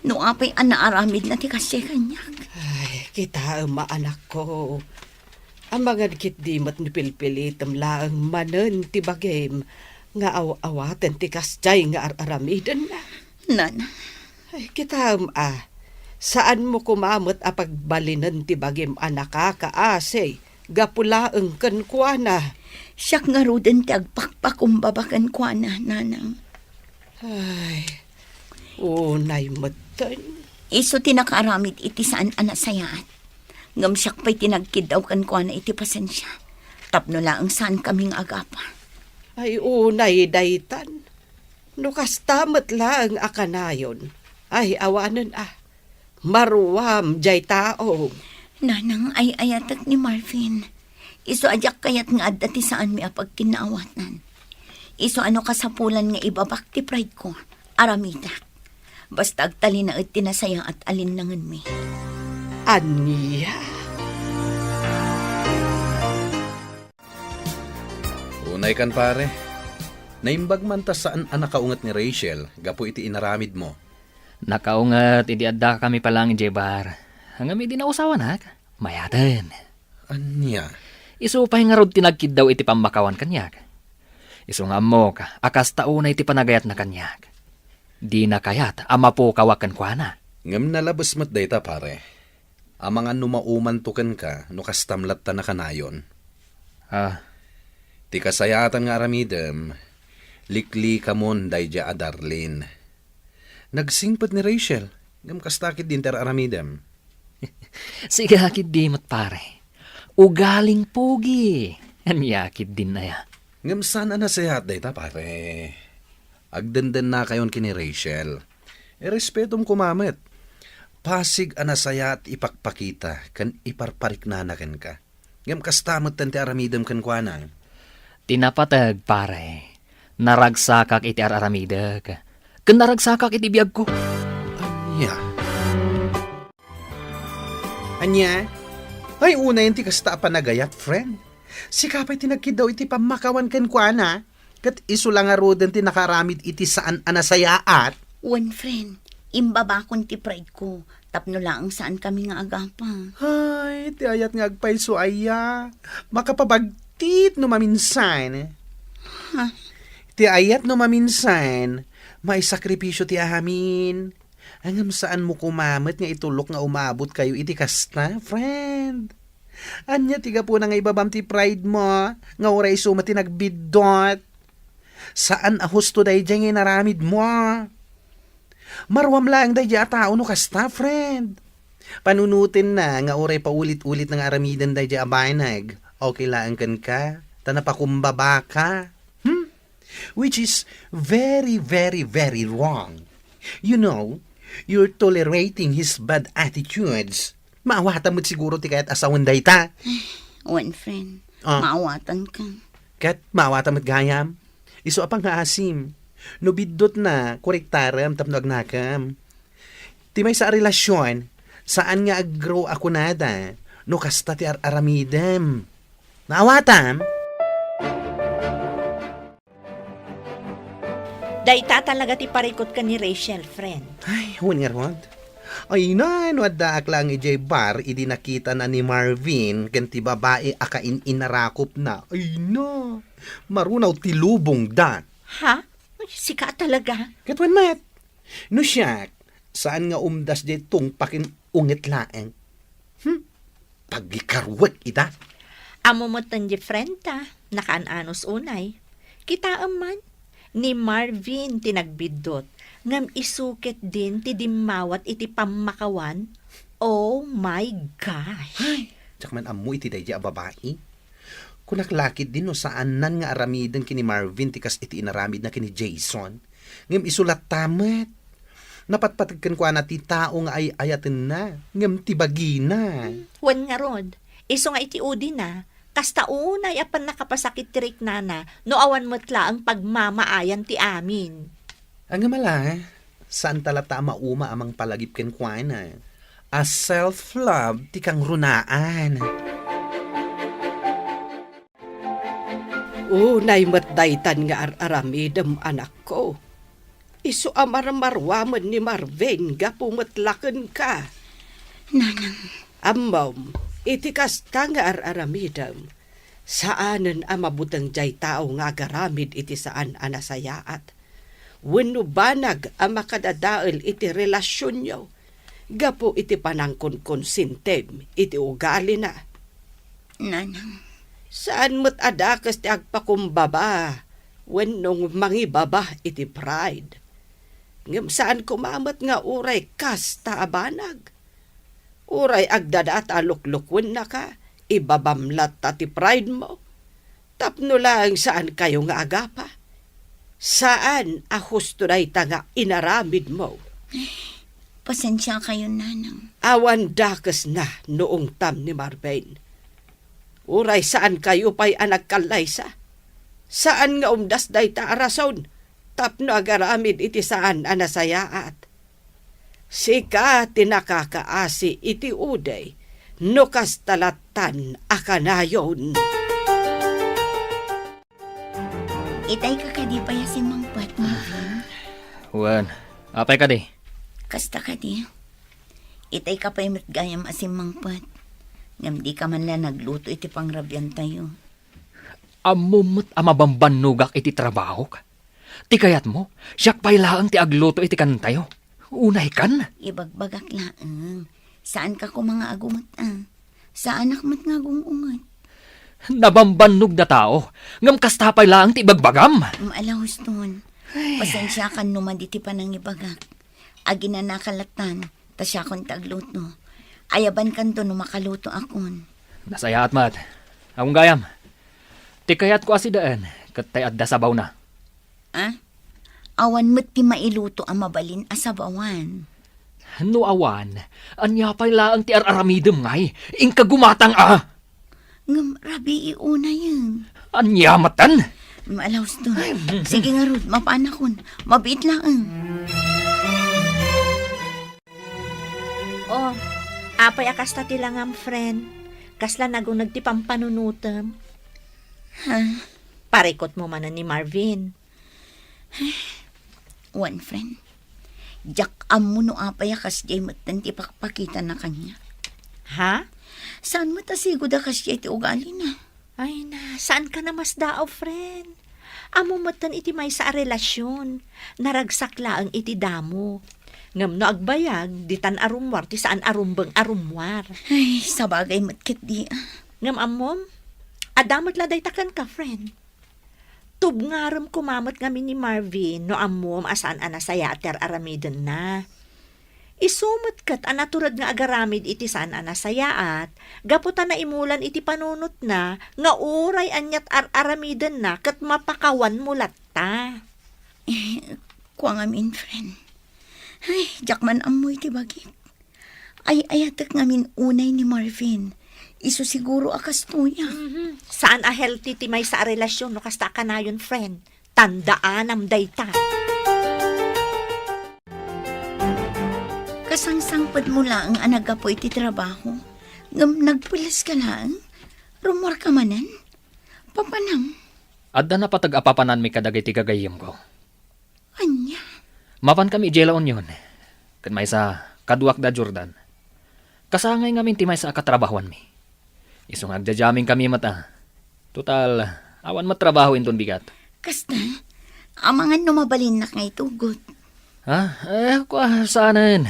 Speaker 4: No apay anaaramid na ti kasya kanyak.
Speaker 6: Ay, kita maanak ko. Ang mga kit di mat nipilpilitam lang manen ti bagim nga awatan ti kasjay nga aramidan na.
Speaker 4: Nana.
Speaker 6: Ay, kita saan mo kumamot a pagbalinan ti bagim anaka kaasay gapulaeng kankwana.
Speaker 4: Siyak nga ruden ti agpakpakumbabakan kwa na, nanang.
Speaker 6: Ay, unay matan.
Speaker 4: Iso tinakaaramid iti saan anasayaat. Ngam siyak pa'y tinagkidaw kan kwa na iti pasensya. Tapno lang saan kaming agapa.
Speaker 6: Ay, unay daytan. Nukastamat lang akanayon. Ay, awanan maruwam jay tao.
Speaker 4: Nanang ay ayatak ni Marvin. Iso ajak kayat nga adati saan mi apag kinaawatan. Iso ano kasapulan nga ibabak ti pride ko, Aramida. Basta agtali na at tinasaya at alinlangan mi.
Speaker 6: Aniya.
Speaker 5: Unay kan pare. Naimbag man ta saan ang nakaungat ni Rachel, gapo iti inaramid mo.
Speaker 2: Nakaungat, hindi adda kami palang jebar. Hanggang may dinausawan ha, mayatan.
Speaker 5: Anya?
Speaker 2: Isu pa nga rod tinagkid daw iti pamakawan kanyak. Isu nga mo ka, akas tauna iti panagayat na kanyak. Di na kayat, ama po kawakan kwa na.
Speaker 5: Ngam nalabas mat dayta pare. Amang ano maumantukan ka, no kastamlat ta na kanayon. Ti kasayatan nga aramidem, likli kamon dayja a Darlene. Nagsingpot ni Rachel, ngam kastakit din ter aramidem.
Speaker 2: Sige hakid di mat pare. Ugaling pugi. Anyakid din na ya.
Speaker 5: Ngam sana na sayat dayta pare. Agdandan na kayon kini Rachel. Respetom kumamet. Pasig anasaya at ipakpakita kan iparparik nanakan ka. Ngam kastamot tante aramidem kan kuana.
Speaker 2: Tinapatag pare. Naragsakak iti araramidag. Kan naragsakak iti biyag ko.
Speaker 5: Anya? Ay una yung ti kasta panagayat, friend. Si kapay tinagkid daw iti pamakawan kan kuana. Kat iso lang nga roden ti nakaramid iti saan anasayaat.
Speaker 4: One friend, imbabakon ti pride ko. Tapno lang saan kami nga agapa.
Speaker 5: Ay, ti ayat nga agpayso aya. Makapabagtit no maminsan. Ti ayat no maminsan, may sakripisyo ti ahamin. Hangam saan mo kumamat nga itulok nga umabot kayo iti kasta, friend. Anya tiga po na nga ibabam ti pride mo, nga oray suma ti nagbidot. Saan ahusto day dyan nga naramid mo? Marwam lang day dyan tao no kasta, friend. Panunutin na nga oray paulit-ulit ng aramidan day dyan abaynag. Okay lang kan ka, tanapakumbaba ka. Which is very, very, very wrong. You know, you're tolerating his bad attitudes. Maawatan mo't siguro ti kayat asawan day ta.
Speaker 4: One friend, maawatan ka.
Speaker 5: Kat maawatan mo't gayam. Iso apang nga asim. No bidot na, korektaram tapno agnakam. Ti may sa relasyon, saan nga aggrow ako nada, no kasta ti aramidem. Maawatam?
Speaker 3: Dayta talaga ti parikot ka ni Rachel, friend.
Speaker 5: Ay, huwag nga rod. Ay na, no daak lang ijay bar, idi nakita na ni Marvin, kanti babae akain inarakop na. Ay na, marunaw ti lubong da.
Speaker 3: Ha? Sika talaga.
Speaker 5: Katwan mat. No siyak, saan nga umdas di tungpakin ungit laeng? Pagikarwag ita.
Speaker 3: Amo mo tanji friend ta, nakaananos unay. Kita aman, ni Marvin tinagbidot, ngam isukit din ti dimawat iti pamakawan. Oh my gosh.
Speaker 5: Ay, tsak man amu iti dayja a babae. Kunaklakid din no saan nan nga aramidan kini Marvin tikas iti inaramid na kini Jason. Ngam isulat tamat. Napatpatagkan ko na ti tao nga ay ayatin na. Ngam ti bagina.
Speaker 3: Wan nga rod, iso nga iti udi na, kasta unay apan nakapasakit tirik nana, no awan matla ang pagmamaayan ti amin.
Speaker 5: Ang mala, saan talata mauma amang palagip ken kuana. A self-love ti kang runaan.
Speaker 6: Unay matdaytan nga aramidem anak ko. Isu amar-marwaman ni Marvin ga pumatlaken ka.
Speaker 4: Nanang,
Speaker 6: Amom, iti kasta nga aramidem. Saanen amabutang jay tao nga garamid iti saan anasayaat. Wenno banag ang makadadael iti relasyon nyo. Gapo iti panangkon konsintem iti ugali na.
Speaker 4: nanang,
Speaker 6: Saan mo't adakas ti agpakumbaba, wenno mangibaba iti pride. Ngem saan kumamat nga uray kasta abanag. Uray agdadaat aluklukwen na ka, ibabamlat ta ti pride mo. Tapno lang saan kayo nga agapa. Saan ahusto na nga inaramid mo.
Speaker 4: pasensya kayo, nanang.
Speaker 6: Awan dakas na noong tam ni Marvin. Uray saan kayo pa'y anak kalaysa. Saan nga umdas day ta arason? Tapno agaramid iti saan anasayaat. Sika tinakakaasi iti uday, no kastalatan akanayon.
Speaker 4: Itay ka kadi pa ya si Mang Puat, Marvin.
Speaker 2: Wan, apay ka di.
Speaker 4: Kasta kadi. Itay ka pa yung matgayam asim Mang Puat. Ngam di ka man lang nagluto iti pangrabyan tayo.
Speaker 2: Amumot amabambanugak iti trabaho ka. Ti kayat mo, siyak pailaang ti agluto iti kantayo. Unay kan?
Speaker 4: Ibagbagak laang. Saan ka ko mga agumot Saan akmat nga gungungot?
Speaker 2: Nabambanug na tao. Ngam kasta pailaang ti ibagbagam.
Speaker 4: Alahos nun. Pasensya kan numan iti panang ibagak. Agi na nakalatan, tasya kon tagluto. Ayaban kan to no makaluto akon.
Speaker 2: Nasaya at mat. Akong gayam. Ti kayat ko asidaan, katay adda sabaw na.
Speaker 4: Awan mo't ti mailuto ang mabalin asabawan.
Speaker 2: No awan, anya pailaang ti araramidem ngay, ingka gumatang
Speaker 4: Ngam rabi iuna yun.
Speaker 2: Anya matan.
Speaker 4: Malaws to. Sige nga Ruth, mapanakon. Mabit lang.
Speaker 3: Oh, apay akasta ti lang ang friend. Kasla nagunag ti pampanunutem.
Speaker 4: Ha?
Speaker 3: Parikot mo man ni Marvin.
Speaker 4: One friend. Jak amo no apay akas jay matan ti pakpakita na kanya.
Speaker 3: Ha?
Speaker 4: Saan mo tasigo da kas jay ti ugali na?
Speaker 3: Ay na, saan ka na mas daaw, friend? Amo matan iti may sa relasyon. Naragsak laang iti damo. Ngam no agbayag, di tan arumwar, ti saan arumbang arumwar.
Speaker 4: Ay, sabagay matkit di.
Speaker 3: Ngam amom, adamot laday takan ka, friend. Tubngaram kumamot kami ni Marvin no amom asaan anasaya ater aramiden na. Isumot kat anaturad nga agaramid iti saan anasayaat, gaputan na imulan iti panunot na, nga uray anyat aramiden na, kat mapakawan mulat ta.
Speaker 4: Kuang amin, friend. Ay, jak man amoy ti bagit. Ay, ayatak ngamin unay ni Marvin. Iso siguro akas tuya.
Speaker 3: Saan a healthy ti may sa relasyon no kasta ka na yun, friend. Tandaan am dayta.
Speaker 4: Kasangsangpad mo lang ang anagapo iti trabaho. Ngam nagpulis ka lang. Rumor ka manan. Papanam.
Speaker 2: Adda na patag-apapanan mi kadagay ti gagayim ko.
Speaker 4: Anya.
Speaker 2: Mapan kami ijelaon yun. Kan may sa kaduak da Jordan. Kasangay ngamin ti may sa akatrabahuan mi. Isong agdajaming kami mata. Total, awan matrabaho inton bigat.
Speaker 4: Kasta, amangan numabalin na ngay tugot.
Speaker 2: Kwa saanan.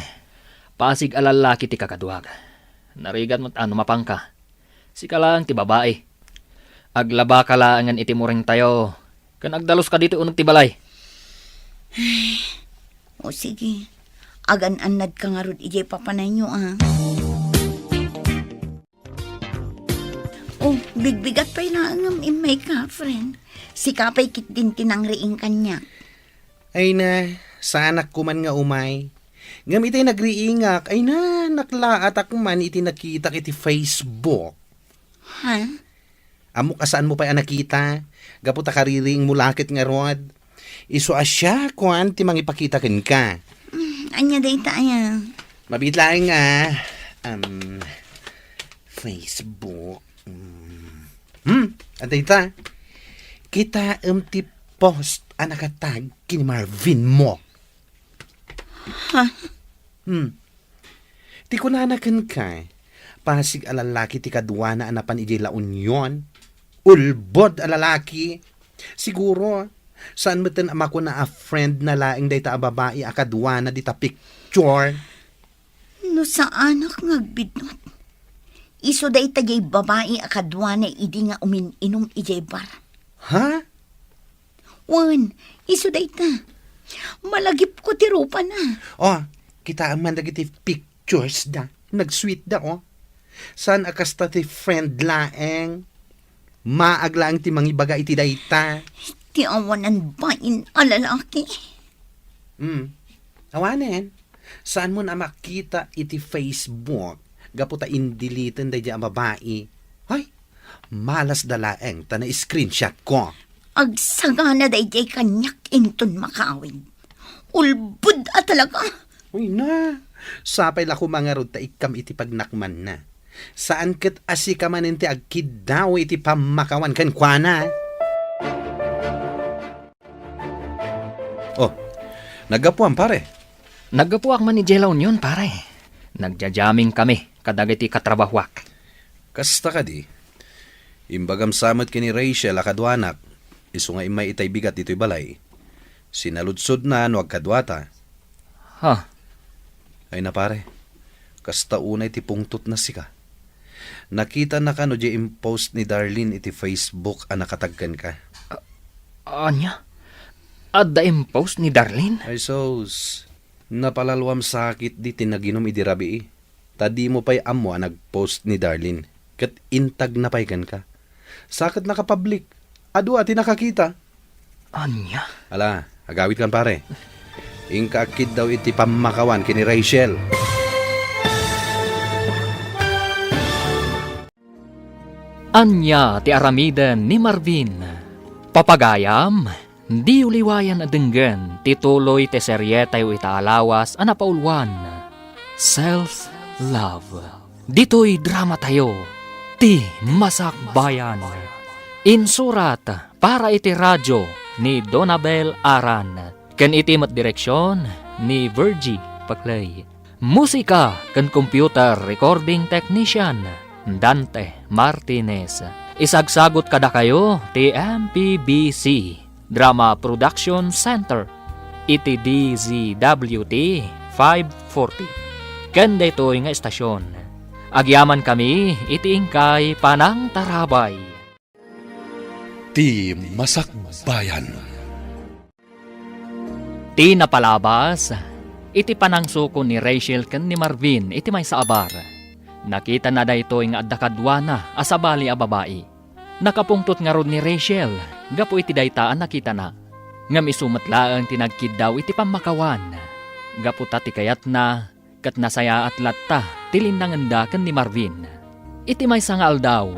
Speaker 2: Pasig alalaki ti kakaduag. Narigan mo't mapangka. Sika lang ti babae. Aglaba ka laangan iti muring tayo. Kan agdalos ka dito unag ti balay.
Speaker 4: O sige, agan-anad ka nga rod ijay papanay nyo Oh, bigbigat pa ilang imay ka, friend. Si kapay kit din tinangriing kanya.
Speaker 5: Ay na, sa anak ko man nga umay. Ngam iti nagriingak, ay na, naklaat ak man iti nakita iti Facebook.
Speaker 4: Ha?
Speaker 5: Amo kasaan mo pa nakita? Gaputa kariring mulakit nga rod. Iso asya, kuan ti mangipakita ken ka.
Speaker 4: Anya day tayo.
Speaker 5: Mabitlaing nga, Facebook. Antay ta. Kita ti post anakatag kini Marvin mo.
Speaker 4: Ha?
Speaker 5: Ti kunanakan ka. Pasig alalaki ti kadwa na anapan ijay la union. Ulbod alalaki. Siguro, saan mo tin ama ko na a friend na laing day ta babae akadwa na di ta picture.
Speaker 4: No saan ak ngagbidnot? Iso day tagay babae akadwa na idi nga umin-inom ijay bar.
Speaker 5: Ha?
Speaker 4: Wan, iso day ta. Malagip ko ti rupa na.
Speaker 5: Oh, kita ang mandagiti pictures da. Nag-sweet da, oh. Saan akasta ti friend laeng? Maaglaang ti mangibaga iti dayta.
Speaker 4: Ti awanan bain alalaki.
Speaker 5: Awanen. Saan mo na makita iti Facebook? Gaputa indilitan day ang babae. Ay, malas dalaeng ta na screenshot ko.
Speaker 4: Agsagana dayjay kanyak inton makawid. Ulbud talaga.
Speaker 5: Uy na, sapay lako mga rod ta ikam iti pagnakman na. Saan ket asi ka man iti agkid daw iti pamakawan kan kuana. Oh, nagapuan pare.
Speaker 2: Naggapuak man ni Jelaw yun, pare. Nagjajaming kami, kadagiti katrabahwak.
Speaker 5: Kasta ka di. Imbagam samot kini Rachel akadwanak. Isu nga imay itay bigat dito'y balay. Sinaludsod na no agkadwata.
Speaker 2: Ha?
Speaker 5: Ay na pare, kasta unay ti pungtot na sika. Nakita na ka no di impost ni Darlene iti Facebook a nakatagkan ka.
Speaker 2: Anya? Adda impost ni Darlene?
Speaker 5: Ay sos, napalalwam sakit di tinaginom idirabi. Tadi mo pa'y amo a nagpost ni Darlene. Kat intag na pa'y ka. Sakit nakapublik. Adu ati nakakita.
Speaker 2: Anya?
Speaker 5: Ala, agawit kan pare. Ingkakid daw iti pamakawan kini Rachel.
Speaker 2: Anya ti aramiden ni Marvin. Papagayam, di uliwayan adenggen, tituloy ti serye tayo itaalawas anapaulwan. Self-love. Dito'y drama tayo. Ti Masakbayan. Insurat para iti radyo ni Donabel Aran. Ken iti mat direksyon ni Virgie Paclay. Musika ken computer recording technician Dante Martinez. Isagsagot kada kayo ti MPBC Drama Production Center iti DZWT 540. Ken daytoy nga estasyon. Agyaman kami iti ingkay Panang Tarabay.
Speaker 1: Ti Masakbayan.
Speaker 2: Ti napalabas, iti panangsuko ni Rachel ken ni Marvin iti may saabar. Nakita na daytoy nga adda kadwana asabali a babae. Nakapungtot nga rod ni Rachel, gapo iti daytaan nakita na. Ngam isumatlaang tinagkid daw iti pamakawan. Gapo ta ti kayat na, kat nasaya at latta, tilinanganda ken ni Marvin. Iti may sangal daw,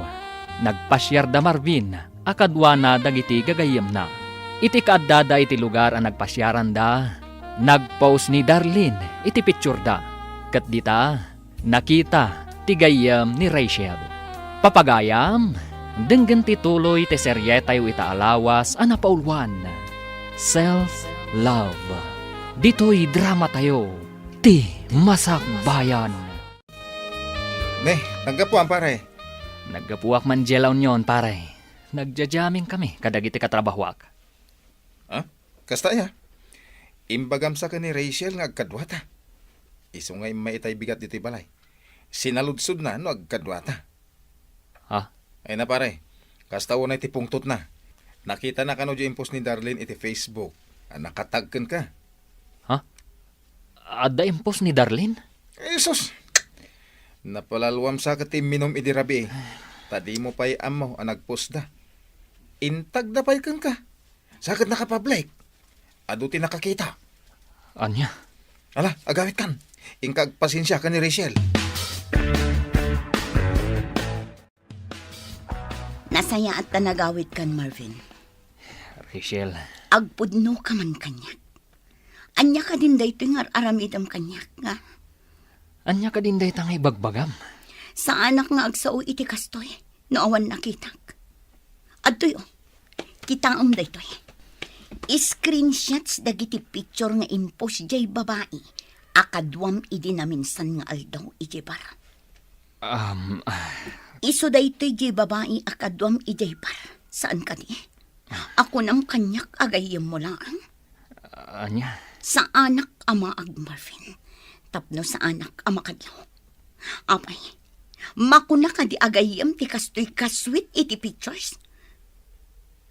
Speaker 2: nagpasyar da Marvin, akadwana dagiti gagayem na. Iti kaadada iti lugar ang nagpasyaran da, nagpost ni Darlene iti picture da. Kat dita, nakita ti gayem ni Rachel. Papagayam, denggen tituloy ti serye tayo itaalawas anapaulwan. Self-love. Dito'y drama tayo. Ti Masakbayan.
Speaker 8: Ne, naggapuan pare.
Speaker 2: Naggapuak man jelaw nyon, pare. Nagjajaming kami kadagiti katrabahwak.
Speaker 8: Ha? Kasta ya. Imbagam sa ka ni Rachel nga agkadwata. Isu nga maitay bigat dito balay. Sinaludsod na no agkadwata.
Speaker 2: Ha?
Speaker 8: Ay na pare, kasta unay ti pungtot na. Nakita na kano di impost ni Darlene iti Facebook. Nakatagkan ka.
Speaker 2: Ha? Adda impos ni Darlene?
Speaker 8: Jesus! Napalalwam sa kati minom idirabi. Tadi mo pa'y amo ang nagpost da. Intag na pa'y ka. Sakit nakapublic. Aduti nakakita.
Speaker 2: Anya?
Speaker 8: Ala, agawit kan. Ingkag pasensya ka ni Rachel.
Speaker 4: Nasaya at tanagawit kan, Marvin.
Speaker 2: Rachel,
Speaker 4: Agpudno ka man kanyak. Anya ka din dayto nga aramidam kanyak nga.
Speaker 2: anya ka din day tangay bagbagam.
Speaker 4: Sa anak nga agsao iti kastoy, no awan nakitak. Adtoy kitaom daytoy. Screenshots dagiti picture nga impos jay babae. Akadwam idi na minsan nga aldaw iti bar. Iso daytoy jay babae akadwam iti bar. Saan ka di? Ako nang kanyak agayem mo lang.
Speaker 2: Anya?
Speaker 4: Sa anak ama ag Marvin. Tapno sa anak ama kadlaw. Apay, makuna ka di agayem ti kastoy kaswit iti pictures.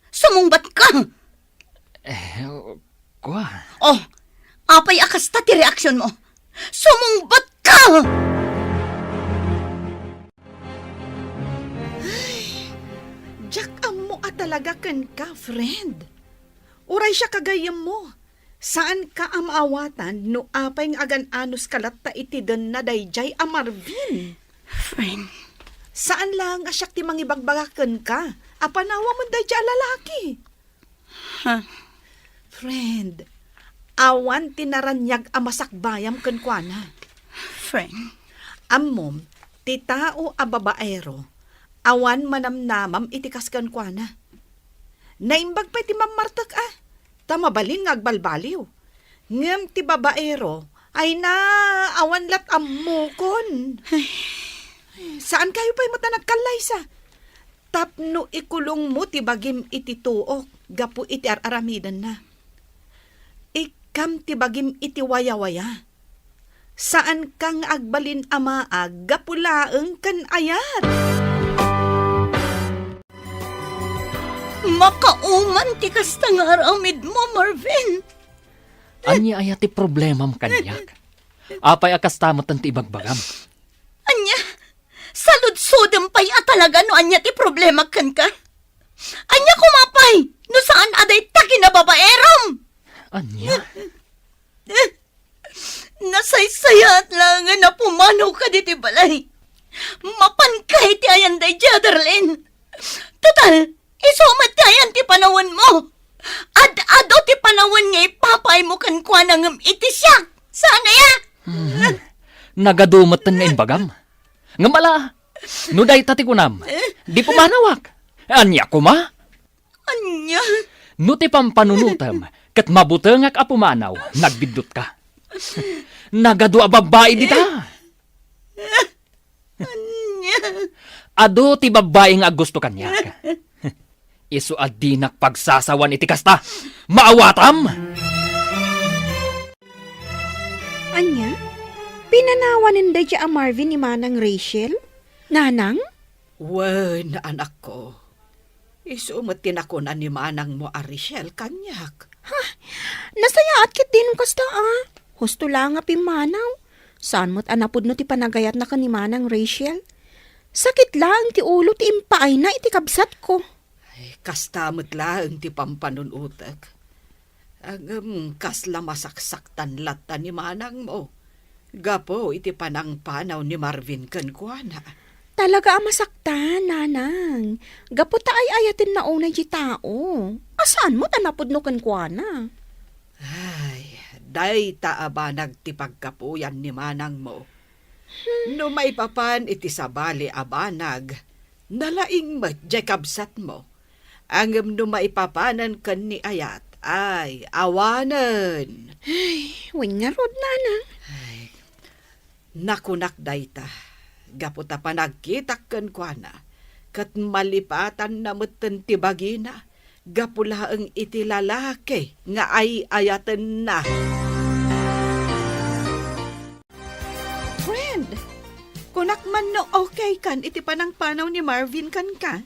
Speaker 4: Sumungbat ka!
Speaker 2: Kwa?
Speaker 4: Oh, apay akasta ti reaksyon mo. Sumungbat ka!
Speaker 7: Jack, amo talaga kan ka, friend. Uray siya kagayam mo. Saan ka amaawatan no apay ng agan-anos kalatta iti den na dayjay a Marvin?
Speaker 4: Friend,
Speaker 7: Saan lang asyak ti mangibagbagaken ka? Apanawa mo dayjay a lalaki.
Speaker 6: Friend, awan tinaranyag amasakbayam ken kuana.
Speaker 4: Friend,
Speaker 6: Ammom, ti tao a babaero, awan manamnamam itikas ken kuana. Naimbag pa ti mamartek tamabalin nga agbalbaliw. Ngem ti babaero, ay na awan lat ammukon. Saan kayo pa'y mata nagkalaysa? Tapno ikulong mo ti bagim iti tuok, gapu iti aramidan na. Ikam ti bagim iti waya-waya. Saan kang agbalin amaag, gapulaeng kan ayat.
Speaker 4: makauman ti kasta nga aramid mo, Marvin.
Speaker 2: Anya aya ti problemam kanyak. Apay akastamot ang ti ibagbagam.
Speaker 4: Anya, saludsudem pa'y atalaga no anya ti problema kan ka. Anya kumapay, no saan aday ta kinababaeram.
Speaker 2: Anya?
Speaker 4: Nasaysayat lang nga na pumanaw ka di ti balay. Mapankay ti ayan day Jaderlin. Total, isumat ti ayan ti panawon mo. Ad-ado ti panawon nga ipapay mo kan kwa nangam iti siya. Sana ya?
Speaker 2: Nagadumatan nga imbagam. Nga mala, no day tati kunam, di pumanawak. Anya kuma?
Speaker 4: Anya?
Speaker 2: No ti pampanunutam, kat mabutengak a pumanaw, nagbidot ka. Nagadu a babae dita.
Speaker 4: Anya?
Speaker 2: Ado ti babae nga gusto kanyak. Isu adinak pagsasawan iti kasta. Maawatam!
Speaker 7: Anya? Pinanawanin da dya a Marvin ni Manang Rachel? Nanang?
Speaker 6: Wen, anak ko. Isumatin ako na ni manang mo Ariel kanyak.
Speaker 7: Nasayaat kit din kasta Husto lang nga pimanaw. Saan mo't anapod no ti panagayat na ka ni Manang Rachel? Sakit lang ti ulo ti impaay na iti kabsat ko.
Speaker 6: Ay, kastamot lang ti pampanunutak. Ang kasla masaksaktan lata ni manang mo. Gapo iti panang panaw ni Marvin kankwana.
Speaker 7: Talaga masaktan, nanang. Gaputa ay ayatin na unay di tao. Asaan mo't anapod no kankwana?
Speaker 6: Ay, day taaba nagtipagkapuyan ni manang mo. No maipapan iti sabali abanag, nalaing majekabsat mo. Ang no maipapanan kan ni ayat, ay awanan.
Speaker 7: Wing nga rod, nanang.
Speaker 6: Nakunak dayta, gaputa pa nagkitak kan kuana, kat malipatan na mutan tibagina, gapula ang iti lalaki nga ay ayatan na. Friend, kunak man no okay kan iti panang panaw ni Marvin kan ka?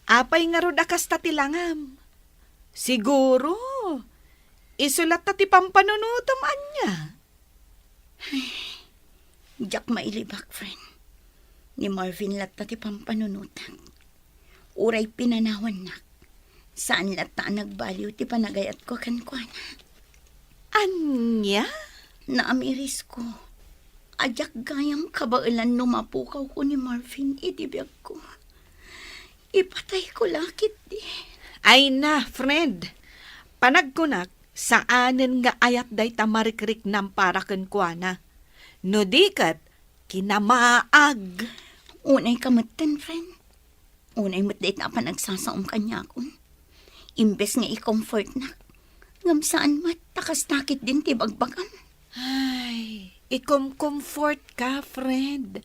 Speaker 6: Apay nga rod akas tatilangam. Siguro, isulat ta ti pampanunutam anya.
Speaker 4: Diyak mailibak, friend. Ni Marvin latta ti pampanunutan. Uray pinanawan nak. Saan latta nagbaliw ti panagayat ko kankwana.
Speaker 6: Anya?
Speaker 4: Naamiris ko. Ajak gayam kabailan numapukaw ko ni Marvin itibiyag ko. Ipatay ko lakit di.
Speaker 6: Ay na, friend. Panagkunak, saanen nga ayat day tamarikrik ng parakan kuana. No dikat, kinamaag.
Speaker 4: Unay kamatan, friend. Unay matdait na pa nagsasaom kanya akon. Imbes nga i-comfort na. Ngam saan mat, takas nakit din ti bagbagan.
Speaker 6: Ay, ikom-comfort ka, friend.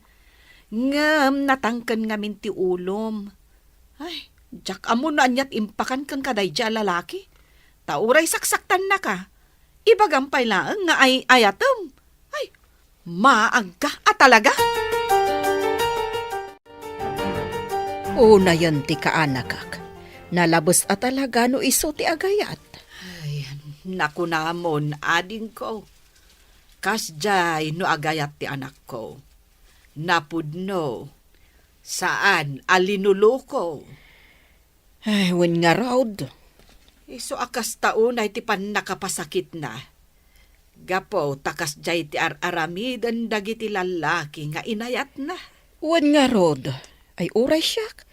Speaker 6: Ngam natangkan ngamin ti ulom. Ay, jak amo na anyat impakan kang kadayja lalaki. Tauray saksaktan na ka. Ibagampay lang nga ay ayatom. Ay, maag ka talaga.
Speaker 7: Una yan ti kaanakak. Nalabos at talaga no iso ti agayat.
Speaker 6: Ay, naku namon, ading ko. Kasjay no agayat ti anak ko. Napudno. Saan alinuluko?
Speaker 7: Ay, wen nga raud.
Speaker 6: Iso akas taon ay ti pan nakapasakit na. Gapo takas jay ti aramidan dagiti lalaki nga inayat na.
Speaker 7: Wen nga rod. Ay uray siyak.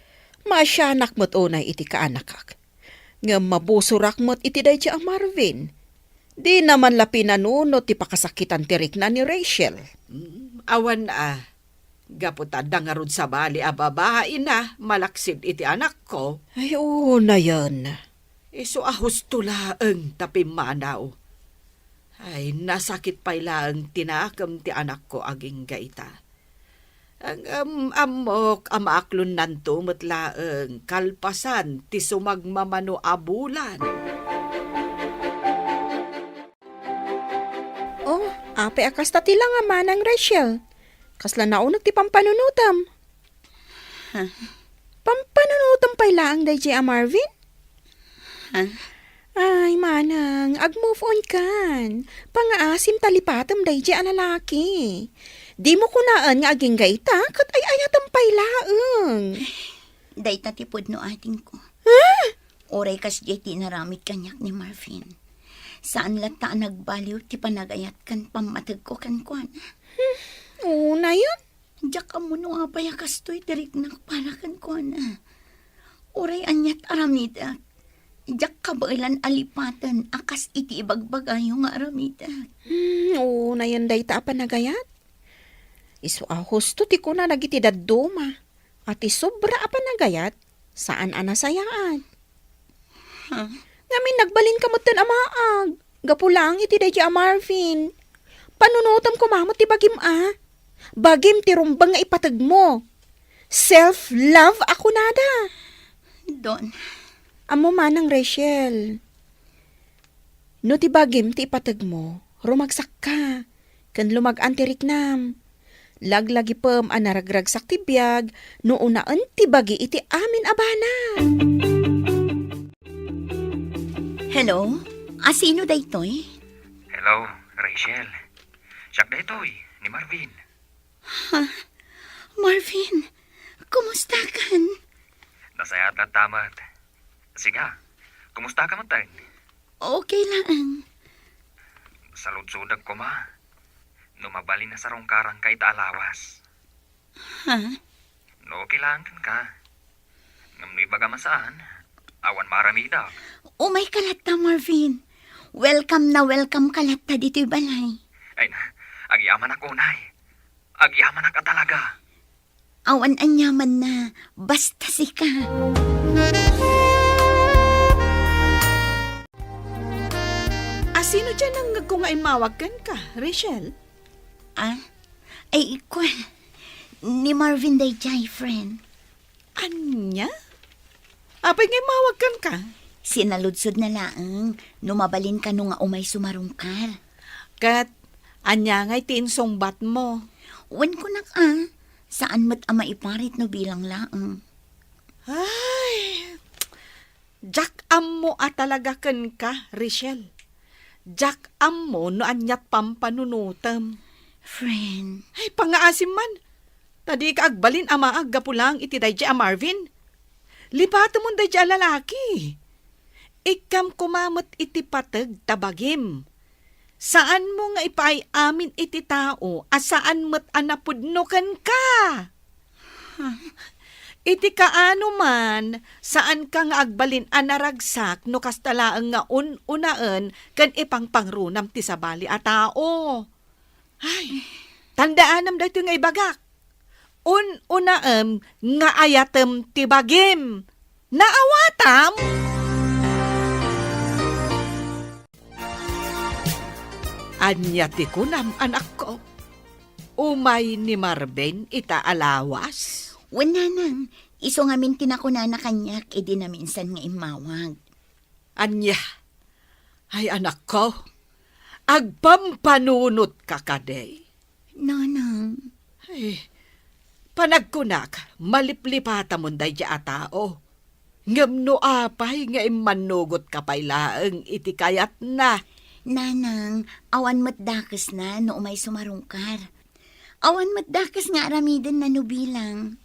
Speaker 7: Masyanak mo't unay iti kaanakak. Nga mabusurak mo't iti day ang Marvin. Di naman lapi nanunot ti pakasakitan tirik na ni Rachel.
Speaker 6: Awan gaputad nga rod sa bali a babae na malaksid iti anak ko.
Speaker 7: Ay, oo na yan.
Speaker 6: Iso ahos tulaang tapimanaw. Ay, nasakit pa ilang tinakam ti anak ko aging gaita. Ang amok amaaklon nanto matlaang kalpasan ti sumagmamano abulan.
Speaker 7: Oh, ape akas ta tila nga manang Rachel. Kasla naunag ti pampanunutam. Pampanunutam pa ilang day a Marvin? Ay, manang, ag-move on kan. Pangaasim talipatam day a lalaki. Di mo kunaan nga aging gaita, kat ay ayatam pa ilaang.
Speaker 4: Day tatipod no ating ko. Oray kas jeti naramit kanyak ni Marvin. Saan lata nagbaliw ti panagayat kan pamatag ko kan kuan.
Speaker 7: Oo na yun.
Speaker 4: Diyak mo no apaya kastoy tirik na para kan kuan. Oray anyat aramida. Diyak kabailan alipatan akas iti ibagbagayo nga aramida.
Speaker 7: Oo na yun day ta panagayat. Isu ahos to ti ko na nagitidad duma. At isobra apa nagayat, saan anasayaan? Ngamin nagbalin ka mo ten amaag. Gapulang iti day a Marvin. Panunutam ko mamot ti bagim Bagim ti rumbang nga ipatag mo. Self-love ako nada.
Speaker 4: Don.
Speaker 7: Amo manang Rachel. No ti bagim ti ipatag mo, rumagsak ka. Kan lumag-an ti riknam. Laglagi pem anaragragsak ti biyag, no unaan ti bagi iti amin abana.
Speaker 4: Hello? Asino daytoy?
Speaker 2: Hello, Rachel. Siyak daytoy, ni Marvin.
Speaker 4: Marvin, kumusta kan?
Speaker 2: Nasayat na tamat. Siga, kumusta ka man tayo?
Speaker 4: Okay lang.
Speaker 2: Saludsudag ko ma. Numabali na sa rongkarang kay taalawas. No, kailangan ka. Ngam no ibaga masaan, awan maramida.
Speaker 4: Umay kalata, Marvin. Welcome kalata dito'y balay.
Speaker 2: Ay na, agyaman ako, nay. Agyaman ka talaga.
Speaker 4: Awan anyaman na, basta sika.
Speaker 6: Sino dyan ang kung nga imawagan ka, Rachel?
Speaker 4: Ay, ikaw. Ni Marvin Dayjay, friend.
Speaker 6: Anya? Apay nga imawagan ka?
Speaker 4: Sinaludsod na laang, numabalin ka nung nga umay sumarungkar.
Speaker 6: Kat, anya nga'y tiinsongbat mo.
Speaker 4: Wan ko na saan mat ama iparit no bilang laang.
Speaker 6: Ay, Jack am mo talaga kan ka, Rachel. Jack am mo no anyat pampanunutam.
Speaker 4: Friend.
Speaker 6: Ay, pangaasim man. Tadi ka agbalin amaag gapulang iti dayja a Marvin. Lipato mo dayja a lalaki. Ikam kumamot iti patag tabagim. Saan mo nga ipaay amin iti tao as saan mo't anapudnukan ka? Iti kaano man, saan ka nga agbalin anaragsak no kastalaang nga unaan kan ipang pangrunam ti sabali a tao. Ay, tandaanam dito nga ibagak. Unaam nga ayatem ti bagim. Naawatam? Anya ti kunam anak ko. Umay ni Marvin ita alawas.
Speaker 4: Wala nang, iso nga min tinakuna na kanyak, edi na minsan nga imawag.
Speaker 6: Anya, ay anak ko, agpampanunot ka kaday.
Speaker 4: Nanang.
Speaker 6: Ay, panagkunak, maliplipata mo day a tao. Ngam no apay nga imanugot ka pailaang iti kayat na.
Speaker 4: Nanang, awan mo't dakas na no umay sumarungkar. Awan mo't dakas nga aramiden na no bilang.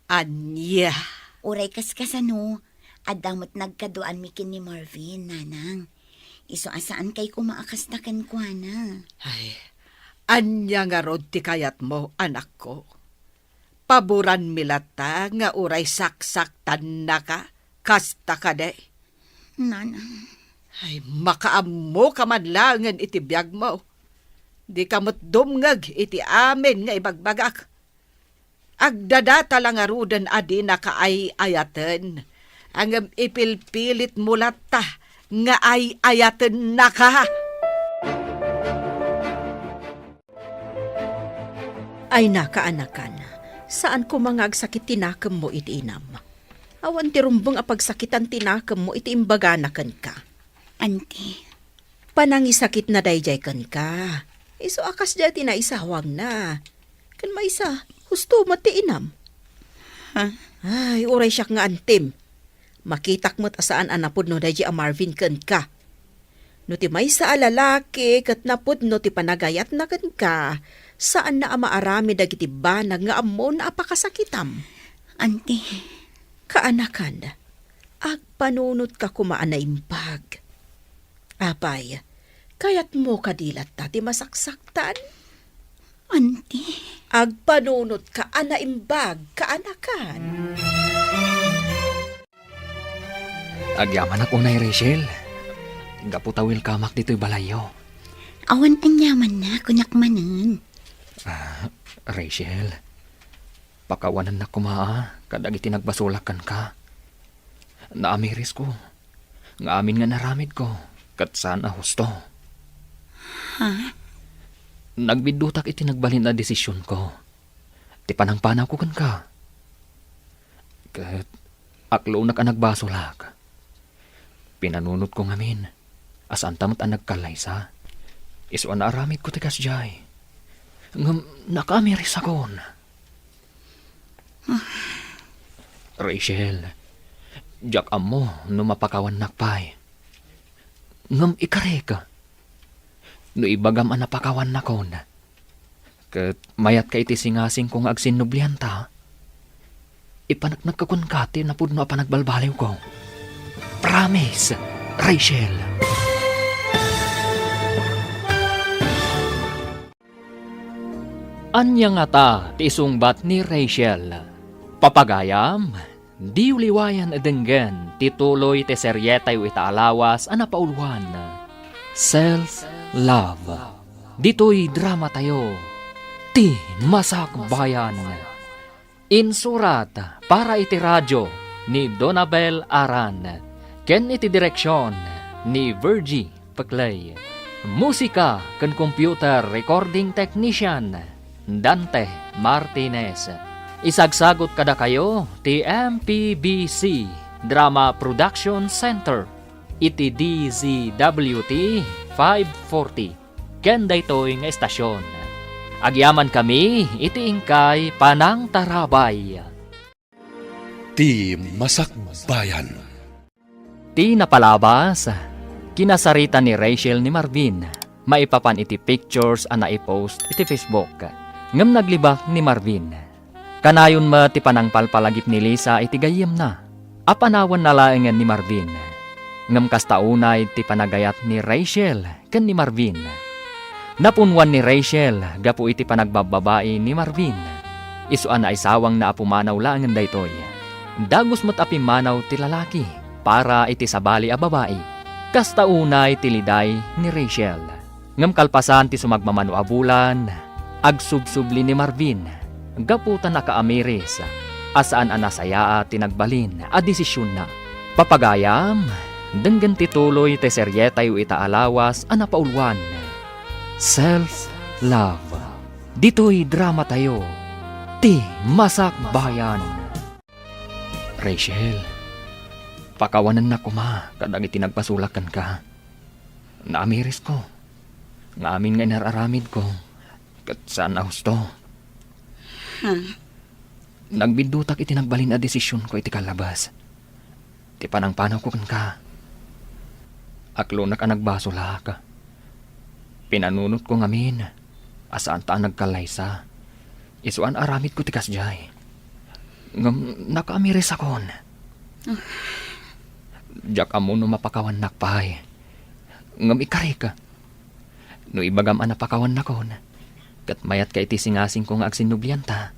Speaker 6: Anya.
Speaker 4: Uray kaskasano, adamot nagkaduan mikin ni Marvin, nanang. Iso asaan kay kumaakas na kankwana.
Speaker 6: Ay, anya nga rod ti kayat mo, anak ko. paboran milata nga uray saksaktan na ka, kasta ka day.
Speaker 4: Nanang,
Speaker 6: Ay, makaammo ka man langan iti biyag mo. Di ka mo't dumngag iti amin nga ibagbagak. Agdadata lang arudan adi na kaay-ayaten. Ang ipilpilit mulata nga ay-ayaten na ka.
Speaker 7: Ay nakaanakan, saan ko mga agsakit tinakam mo iti inam? Awan ti rumbang apagsakitan tinakam mo iti imbaganakan ka.
Speaker 4: Auntie,
Speaker 7: Panangisakit na dayjay kan ka. Iso akas dyan isawang na. Kan maisa, husto mati inam.
Speaker 4: ha?
Speaker 7: Ay, uray siya nga antim. Makitak mo't asaan anapod no dayjay a Marvin kan ka. No ti maysa a lalaki kat napod no ti panagayat na kan ka. Saan na amaarami dagiti banag nga ammo na apakasakitam.
Speaker 4: Auntie,
Speaker 7: Kaanakan, agpanunot ka kumaan na impag. Apay, kayat mo kadilat ti masaksaktan.
Speaker 4: auntie,
Speaker 7: Agpanunot ka ana imbag, kaanakan.
Speaker 2: Agyaman ako na Rachel. Gaputawil kamak dito'y balayo.
Speaker 4: awan anyaman na kunyak manan.
Speaker 2: Rachel, pakawanan na kumaa, kadag itinagbasulakan ka. Naamiris ko, nga amin nga naramid ko, kat saan na husto.
Speaker 4: Ha?
Speaker 2: Nagbidutak itinagbalin na desisyon ko. Ti panangpanaw ko kan ka. Kat aklo na ka nagbasulak. Pinanunot ko ngamin, asan tamot ang nagkalaysa. Isuan na aramid ko tikas jay. Ngam nakamiris akon. Rachel, jak amo no mapakawan nakpay. Ngam ikare ka. No ibagam ang napakawan nakon. Kat mayat ka iti singasing kong agsinublianta. Ipanaknag ka kun kati na pudno a panagbalbaliw ko. Promise, Rachel. Anya nga ta ti isungbat ni Rachel. Papagayam, di uliwayan adenggan tituloy ti seryetay itaalawas ana paulwan. Self-love. Dito'y drama tayo. Ti Masakbayan. Insurat para iti radyo ni Donabel Aran. Ken iti direksyon ni Virgie Paclay. Musika ken computer recording technician Dante Martinez. Isagsagot kada kayo ti MPBC Drama Production Center iti DZWT 540 ken daytoy nga estasyon. Agyaman kami iti ingkay Panang Tarabay.
Speaker 1: Ti Masakbayan.
Speaker 2: Ti napalabas, kinasarita ni Rachel ni Marvin. Maipapan iti pictures ana i-post iti Facebook. Ngam naglibak ni Marvin. Kanayon ma ti panangpalpalagip ni Lisa iti gayem na. Apanawan na laengan ni Marvin. Ngam kastaunay ti panagayat ni Rachel ken ni Marvin. Napunwan ni Rachel gapu iti panagbababae ni Marvin. Isuan na isawang na apumanaw laengan daytoy. Dagos mo't apimanaw ti lalaki para iti sabali a babae. Kastaunay ti liday ni Rachel. Ngam kalpasan ti sumagmamano a bulan, agsubsubli ni Marvin. Gaputan na kaamiris, asaan anasayaa tinagbalin a desisyon na. Papagayam, denggan tituloy te seryetay o itaalawas ana paulwan. Self-love. Dito'y drama tayo. Ti Masakbayan. Rachel, pakawanan na kuma kadang itinagpasulakan ka. Naamiris ko. Nga amin nga inararamid ko. Kat saan na husto. Nagbindutak itinagbalin a desisyon ko iti kalabas. Ti panangpanaw ko kan ka. Aklo na ka nagbasula ka. Pinanunot ko ngamin. Asaan ta nagkalaysa. Isuan aramid ko ti kasjay. Ngam nakaamiris akon. Jak amo no mapakawan nakpay. Ngam ikari ka. No ibagam napakawan nakon. Kat mayat ka iti singasing kong agsinubyanta.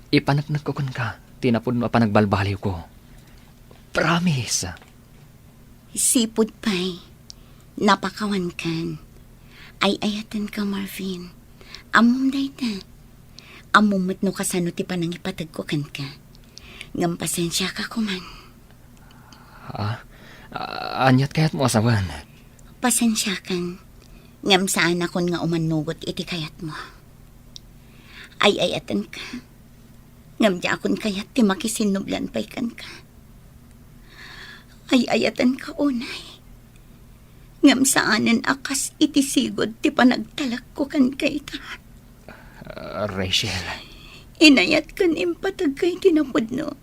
Speaker 2: Ipanagnak ko kun ka. Tinapod mo panagbalbaliw ko. Promise.
Speaker 4: Sipod pa'y, napakawan kan. Ay ayatan ka, Marvin. Amom dayta. Amumot no kasano ti panang ipatag ko kan ka. Ngam pasensya ka kuman.
Speaker 2: Anyat kayat mo asawan.
Speaker 4: Pasensya kan. Ngam saan akon nga umanugot iti kayat mo. Ay ayatan ka. Ngam di akon kayat ti makisinublan pa'y kan ka. Ay ayatan ka unay. Ngam saanen akas iti sigod ti panagtalak ko kan kay ka.
Speaker 2: Rachel.
Speaker 4: Inayat kan impatag kay tinapod no.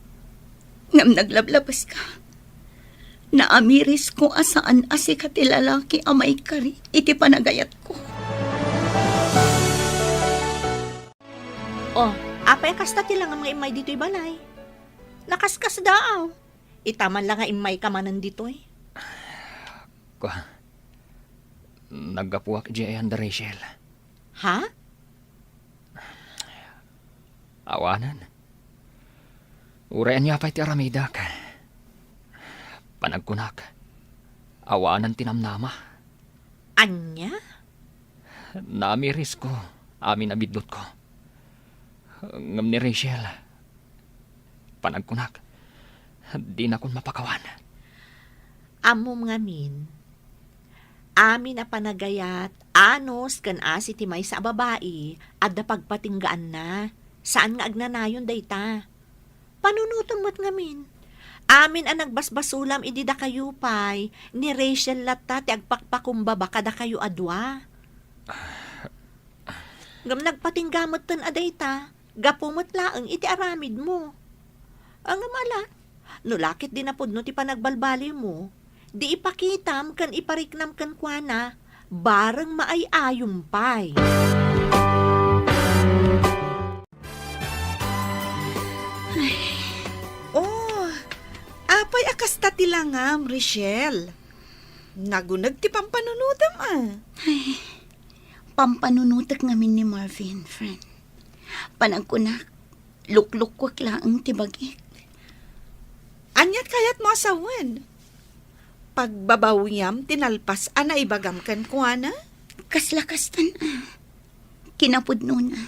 Speaker 4: Ngam naglablabas ka. Naamiris ko asaan asi ka ti lalaki amay kari iti panagayat ko.
Speaker 3: Oh, apay kasta ti lang nga imay dito'y balay. Nakaskas daaw. Itaman lang nga imay ka manan dito'y.
Speaker 2: Naggapuak di ayan da Rachel.
Speaker 3: Ha?
Speaker 2: Awanan. Urayan niya pa'y ti aramida ka. Panagkunak. Awanan tinamnama.
Speaker 3: Anya?
Speaker 2: Naamiris ko. Amin abidlot ko. Ngam ni Rachel. Panagkunak. Di na kun mapakawan.
Speaker 3: Amom ngamin. Amin na panagayat, anos kan asi ti may sa babae, at da pagpatinggaan na. Saan nga agnanayon dayta? Panunuton mo't ngamin. Amin ang nagbasbasulam idi da kayo pay, ni Rachel latta ti agpakpakumbaba kada kayo adwa. Ngam nagpatinggamot tan adayta, gapumot laeng iti aramid mo. Ang amala, nulakit din na pudno ti panagbalbali mo, di ipakitam kan ipariknam kan kuana, bareng maayayumpay.
Speaker 6: Oh, apay akas tatilangam, Rachel. Nagunag ti pampanunodam
Speaker 4: Pampanunutak ngamin ni Marvin, friend. Panagkunak, lukluk-kwak laang ti bagik.
Speaker 6: Anyat kayat mo asawan. Pagbabawiyam, tinalpas, ibagam kan kuana?
Speaker 4: Kaslakastan Kinapudno na.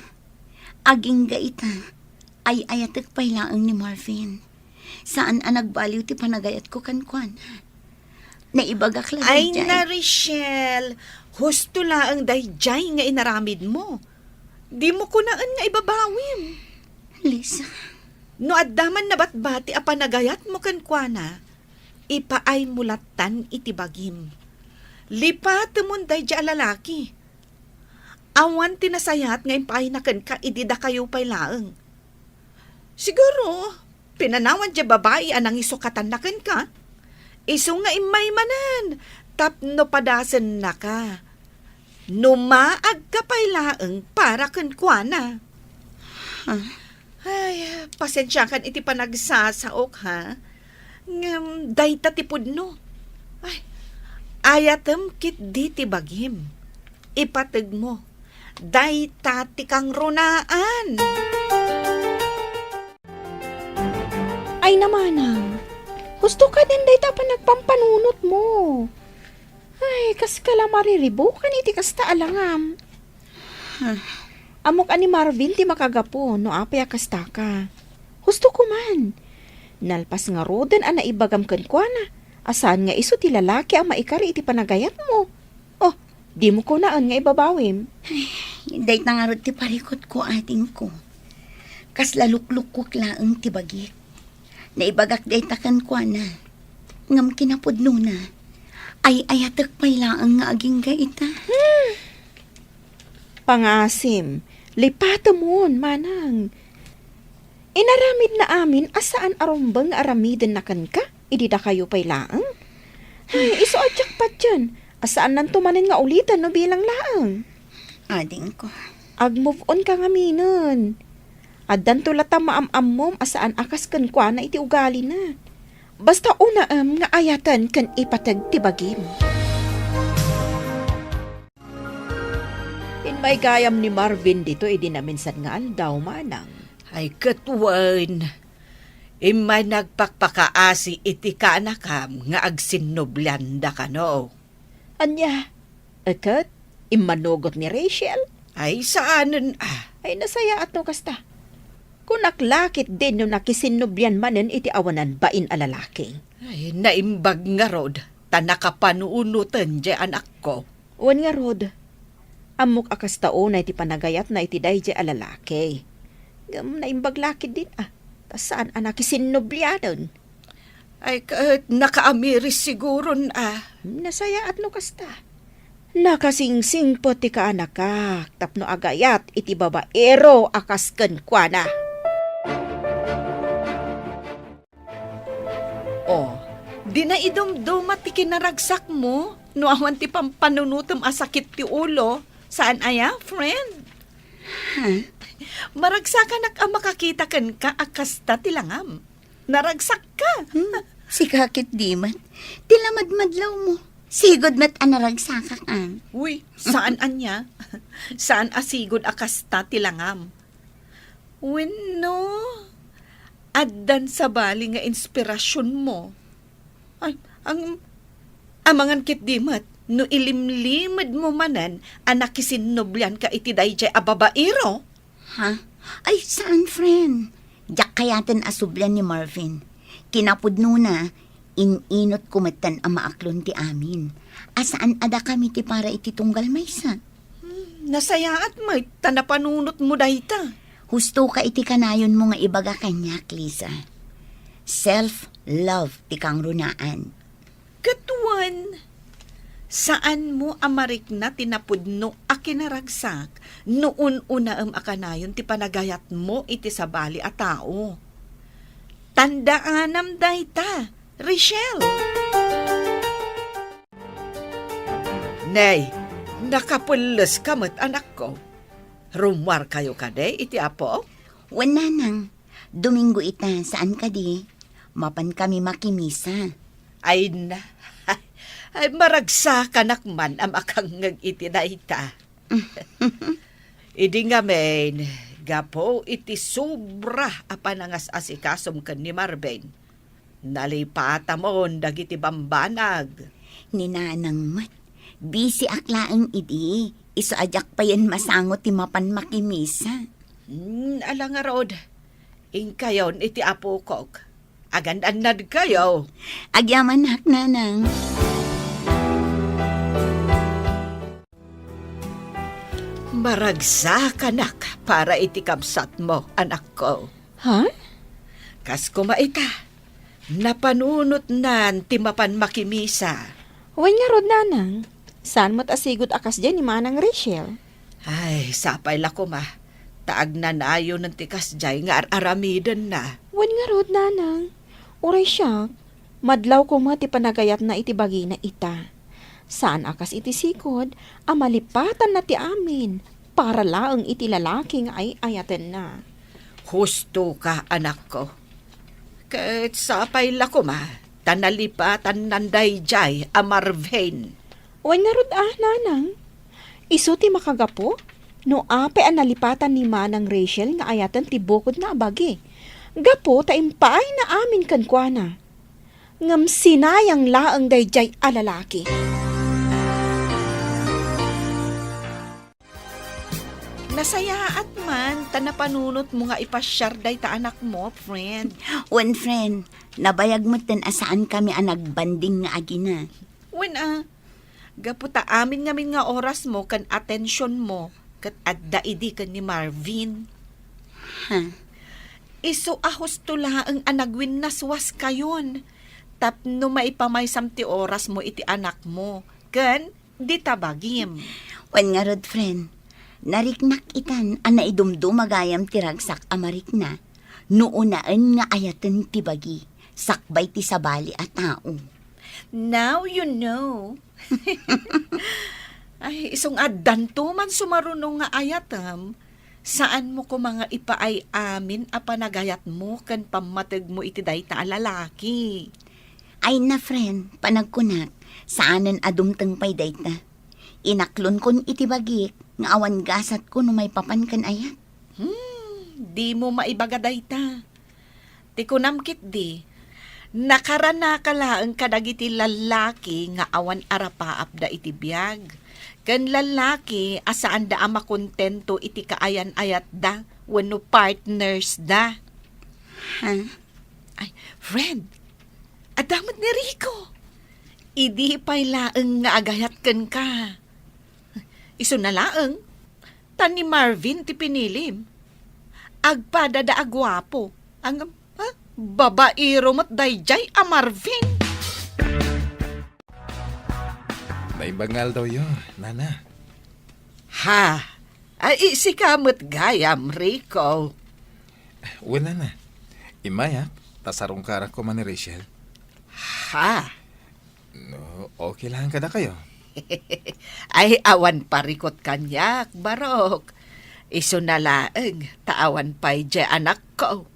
Speaker 4: Aging gaita. Ay ayatek pay laang ni Marvin. Saan nagbaliw ti panagayat ko kan kuana? Naibagak lang
Speaker 6: Ay
Speaker 4: dyan.
Speaker 6: na, Rachel. Husto laang dayjay nga inaramid mo. Di mo kunaan nga ibabawim.
Speaker 4: Lisa,
Speaker 6: No addaman na batbati a panagayat mo kan kuana, ipaay mulatan iti bagim. Lipat mon dayjay a lalaki. Awan tinasayat nga ipaay na kan ka idida kayo pay laeng. Siguro, pinanawan dya babae anang isukatan na kan ka. Iso nga imay manan, tapno padasan na ka. Numaag ka pay laeng para kan kuana. Ay, pasensya kan iti panagsasaok ha. Ngam, dayta ti pudno. Ay, ayatem kit di ti bagim. Ipateg mo. Dayta ti kang runaan.
Speaker 7: Ay namanang, gusto ka din day pa nagpampanunot mo. Ay, kas kala mariribukan iti kasta alangam. Amok ani Marvin ti makagapo no apay kasta ka. Gusto ko man. Nalpas nga roden ang naibagam kan kuana. Asan nga iso ti lalaki ang maikari iti panagayat mo. Oh, di mo ko naan nga ibabawim.
Speaker 4: day tangarot ti parikot ko ating ko. Kas lalukluk-kuk laeng ti bagik. Naibagak day takan kuana. Ngam kinapudno na. Ay ayatek pay laang nga aging gaita.
Speaker 7: Pangasim, lipata mon, manang. Inaramid na amin asaan arumbang aramiden na kan ka, idida kayo pay laang. Ay, iso adyak pa dyan, asaan nan tumanin nga ulitan no bilang laang.
Speaker 4: Ading ko.
Speaker 7: Ag-move on ka nga minon. Addan tulata maam-am mom asaan akas kan kwa na iti ugali na. Basta una nga ayatan kan ipatag tibagim. May gayam ni Marvin dito, naminsan nga aldaw manang.
Speaker 6: Ay katwan, imay nagpakpakaasi iti ka anakam nga agsinublanda ka no.
Speaker 7: Anya, akat, imanugot ni Rachel.
Speaker 6: Ay saanan
Speaker 7: Ay nasaya at no kasta. Kung naklakit din no nakisinubyan manen iti awanan bain alalaki.
Speaker 6: Ay naimbag nga rod, tanakapanuunutan di anak ko.
Speaker 7: Wan nga rod, amok akas taon na iti panagayat na iti day di alalaki. Gam naimbag lakit din Tas saan anak kisinubyanon?
Speaker 6: Ay nakaamiris siguro
Speaker 7: Nasaya at no kasta. Nakasingsing po ti ka anak ka, tapno agayat iti babaero akas ken kuana.
Speaker 6: Di na idumduma ti kinaragsak mo, no awan ti pampanunutom asakit ti ulo. Saan aya, friend? Maragsakan ang makakita kan ka akasta ti langam. Naragsak ka.
Speaker 4: Si kakit di man, tilamadmadlaw mo. Sigod mat anaragsakak an.
Speaker 6: Uy, saan anya? Saan asigod akasta ti langam? Wenno, addan sa bali nga inspirasyon mo. Ay, ang amangan kit dimat, no ilimlimad mo manan, anak kisinubyan ka iti dayjay a babaero.
Speaker 4: Ha? Ay, saan, friend? Diyak kayaten asublan ni Marvin. Kinapudno na, ininot kumatan ang maaklon ti amin. Asaan ada kami ti para iti tunggal maysa?
Speaker 6: Nasayaat mo, tanapanunot mo dayta.
Speaker 4: Husto ka iti kanayon mo nga ibaga kanya, Lisa. Self-love ti kang runaan.
Speaker 6: Katuan, saan mo amarik na tinapudno a kinaragsak noon una akanayon ti panagayat mo iti sabali a tao. Tandaanam dayta, Rachel. Nay, nakapulos kamot anak ko. Rumwar kayo kade iti apo?
Speaker 4: Wala nang. Domingo ita, saan ka di? Mapan kami makimisa.
Speaker 6: Ay na, ay maragsa kanakman am akang iti na ita. Idi nga men, gapo iti sobra apanangas asikasom kan ni Marvin. Nalipata mo dagiti bambanag.
Speaker 4: Ninanang mat, busy aklaang idi. Isoadyak pa yan masangot ti mapan makimisa.
Speaker 6: Ala nga rod, ingkayon iti apo kog. Agan-anad kayo.
Speaker 4: Agyaman hak nanang.
Speaker 6: Maragsa kanak para iti kapsat mo, anak ko.
Speaker 7: Ha?
Speaker 6: Kas kumaita, napanunot nan ti mapan makimisa.
Speaker 7: Wan nga rod nanang. Saan mo't asigod akas dyan ni Manang Rachel?
Speaker 6: Ay, sapay la ko ma. Taag na nayo ng tikas jay nga aramidan na.
Speaker 7: Wan nga rod nanang. Uray siya, madlaw ko mo ti panagayat na iti bagi na ita. Saan akas iti sikod, amalipatan na ti amin, para laang iti lalaki nga ay ayaten na.
Speaker 6: Husto ka, anak ko. Kahit sapay la ko ma, tanalipatan nanday jay a Marvin.
Speaker 7: Wan nga rod nanang. Isu ti makagapo, no ape ang nalipatan ni Manang Rachel nga ayaten ti bukod na abagi. Gapo ta impay na amin kankwana. Ngam sinayang laang dayjay alalaki.
Speaker 6: Nasayaat man, tanapanunot mo nga ipasyar day ta anak mo, friend.
Speaker 4: One friend, nabayag mo ten asaan kami ang nagbanding nga agina.
Speaker 6: When gaputa amin ngamin nga oras mo kan atensyon mo kat adda idi kan ni Marvin.
Speaker 4: Ha?
Speaker 6: Iso ahos tula ang anagwin naswas kayon. Tapno maipamaysam ti oras mo iti anak mo. Kan, di tabagim.
Speaker 4: Wan nga rod, friend. Nariknak itan, ang naidumdumagayam ti ragsak amarik na. Nuunaan nga ayaten ti bagi. Sakbay ti sabali at tao.
Speaker 6: Now you know. Ay, isong addan to man sumarunong nga ayatam. Saan mo ko mga ipaay amin a panagayat mo kan pamatag mo iti dayta a lalaki?
Speaker 4: Ay na, friend, panagkunak, saanan adumteng pay dayta. Inaklon kon iti bagik, nga awan gasat ko no may papan kan ayat.
Speaker 6: di mo maibagaday ta. Ti kunamkit di, nakarana ka laang kadagiti lalaki nga awan arapaap da iti biyag. Kan lalaki asaan da ama kontento iti kaayan-ayat da, wano partners da.
Speaker 4: Ha?
Speaker 6: Ay, friend, adamot ni Rico. Idi pa'y laeng nga agayat ken ka. Iso na laeng, tan ni Marvin ti pinilim. Agpada da agwapo, ang babaero mat dayjay a Marvin.
Speaker 8: May bangal daw yun, nana.
Speaker 6: Ha, ay si kamot gayam, Rico.
Speaker 8: Wala na. Imayak, tasarong karak ko man ni Rachel.
Speaker 6: Ha,
Speaker 8: No, okay lang kada kayo.
Speaker 6: ay awan parikot kanyak, barok. Iso na laeng, taawan pa'y dya anak ko.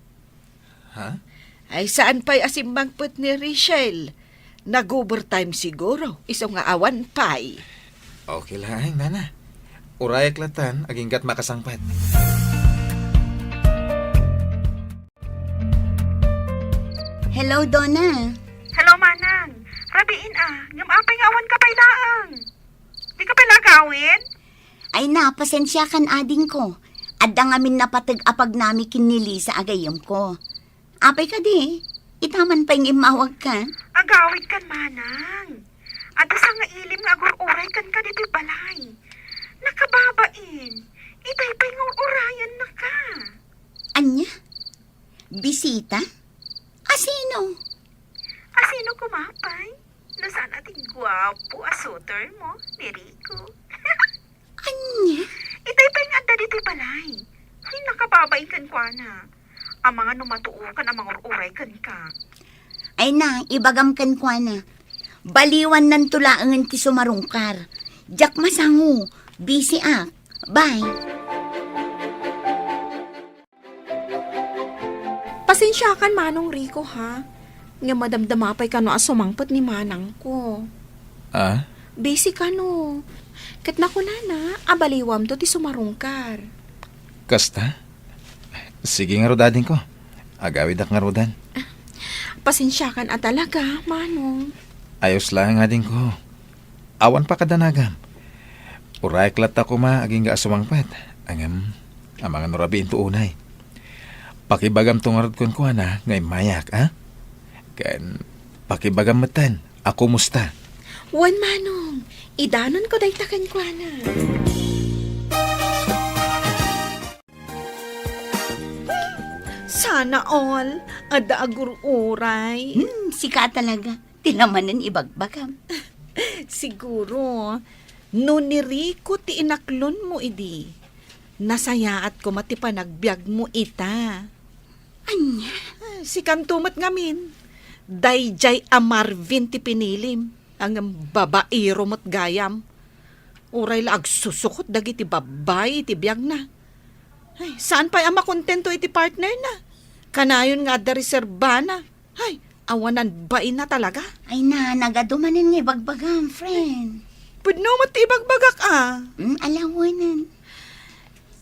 Speaker 8: Ha?
Speaker 6: Ay saan pa'y asimbangput ni Rachel? Nag-overtime siguro, iso nga awan pa'y.
Speaker 8: Okay lang, nana. Urayak latan, aginggat makasangpat.
Speaker 4: Hello, Donna.
Speaker 9: Hello, Manang. Rabiin ngam apay nga awan ka pa'y laang. Di ka pa'y lagawin?
Speaker 4: Ay napasensya kan ading ko. Adda ngamin napatag apag nami kinili sa agayam ko. Apay ka di, itaman pa yung imawag ka.
Speaker 9: Agawid kan, Manang. Ada sa nga ilim nga agur-uray kan ka dito balay. Nakababain. Itay pa'y nga urayan na ka.
Speaker 4: Anya? Bisita? Asino?
Speaker 9: Asino kumapay? Nasaan ating gwapo asuter mo, ni Rico?
Speaker 4: Anya?
Speaker 9: Itay pa'y nga ada dito balay. Ay, nakababain kan kwa na. Ang mga numatuukan ang mga uray kan ka.
Speaker 4: Ay na, ibagam kan kwa na. Baliwan ng tulaangan ti sumarungkar. Jack masangu, busy ak. Bye.
Speaker 7: Pasensya kan Manong Rico ha. Nga madamdamapay ka no asumangpot ni Manang ko.
Speaker 8: Ah?
Speaker 7: Busy ka no. Kat na ko na, abaliwam to ti sumarungkar.
Speaker 8: Kasta? Sige nga rodadin ko. Agawid ak nga rodan.
Speaker 7: Pasensya kan at talaga, Manong.
Speaker 8: Ayos lang nga din ko. Awan pa kadanagam. Uray klat ako aging nga asumangpat. Ang mga nurabiin to unay. Pakibagam tong arad kon ko na ngay mayak, ha? Kan, pakibagam matan. Ako musta?
Speaker 7: Wan Manong, idanon ko day takan kwa na.
Speaker 6: Sana all, ada agur-uray.
Speaker 4: Sika talaga. Tilamanan ibagbagam.
Speaker 6: Siguro, no ni Rico ti inaklon mo idi. Nasayaat ko mati panagbiag mo ita.
Speaker 4: Anya?
Speaker 6: Si kantumat ngamin. Dayjay a Marvin ti pinilim. Ang babaero mo't gayam. Uray la agsusukot dagiti babay iti biag na. Ay, saan pa'y ama kontento iti partner na? Kanayon nga da reserba na. Ay, awanan bain na talaga.
Speaker 4: Ay na, nagadumanan nga ibagbagam, friend.
Speaker 6: Pudno mo ti ibagbagak
Speaker 4: Alawanan.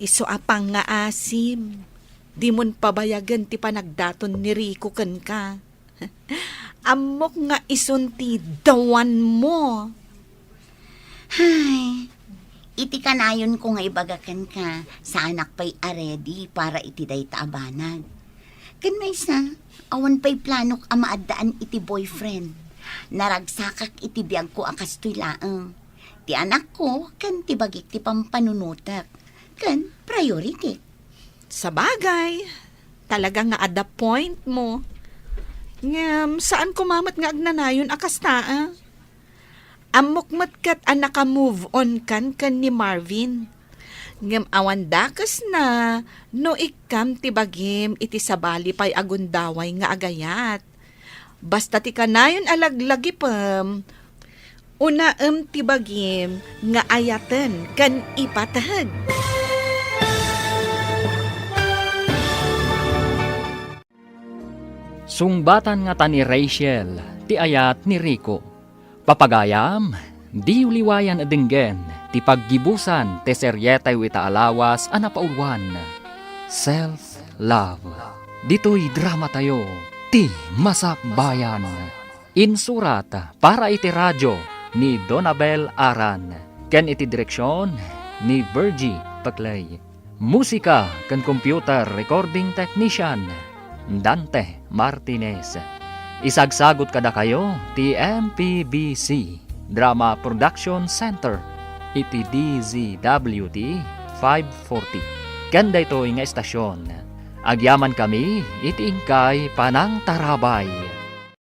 Speaker 6: Iso apang nga asim. Di mon pabayagan ti panagdaton ni Rico ken ka. Amok nga ison ti dawan mo.
Speaker 4: Hay, iti kanayon ko nga ibagakan ka sa anak pa'y aredi para iti day taabanag. Kan may sa, awan pa'y planok amaadaan iti boyfriend. Naragsakak iti biyag ko akas to'y laang. Ti anak ko, kan ti bagik ti pampanunutak. Kan priority.
Speaker 6: Sa bagay, talaga nga ada point mo. Ngam, saan kumamat nga agnanayon akas taa? Amok matkat ang naka-move on kan ni Marvin. Ngam awan dakas na, no ikam ti bagim iti sabali pa'y agundaway nga agayat. Basta ti kanayon alaglagi pam, unaem ti bagim nga ayaten kan ipatahag.
Speaker 2: Sungbatan nga ta ni Rachel, ti ayat ni Rico. Papagayam, di uliwayan adenggen, ti paggibusan, ti seryetay wita alawas, anapaulwan. Self love. Dito'y drama tayo, ti Masakbayan. Insurat para iti radyo ni Donabel Aran. Ken iti direksyon ni Virgie Paclay. Musika ken computer recording technician Dante Martinez. Isagsagot kada kayo ti MPBC Drama Production Center iti DZWT 540. Kanda ito nga estasyon. Agyaman kami iti ingkay Panang Tarabay.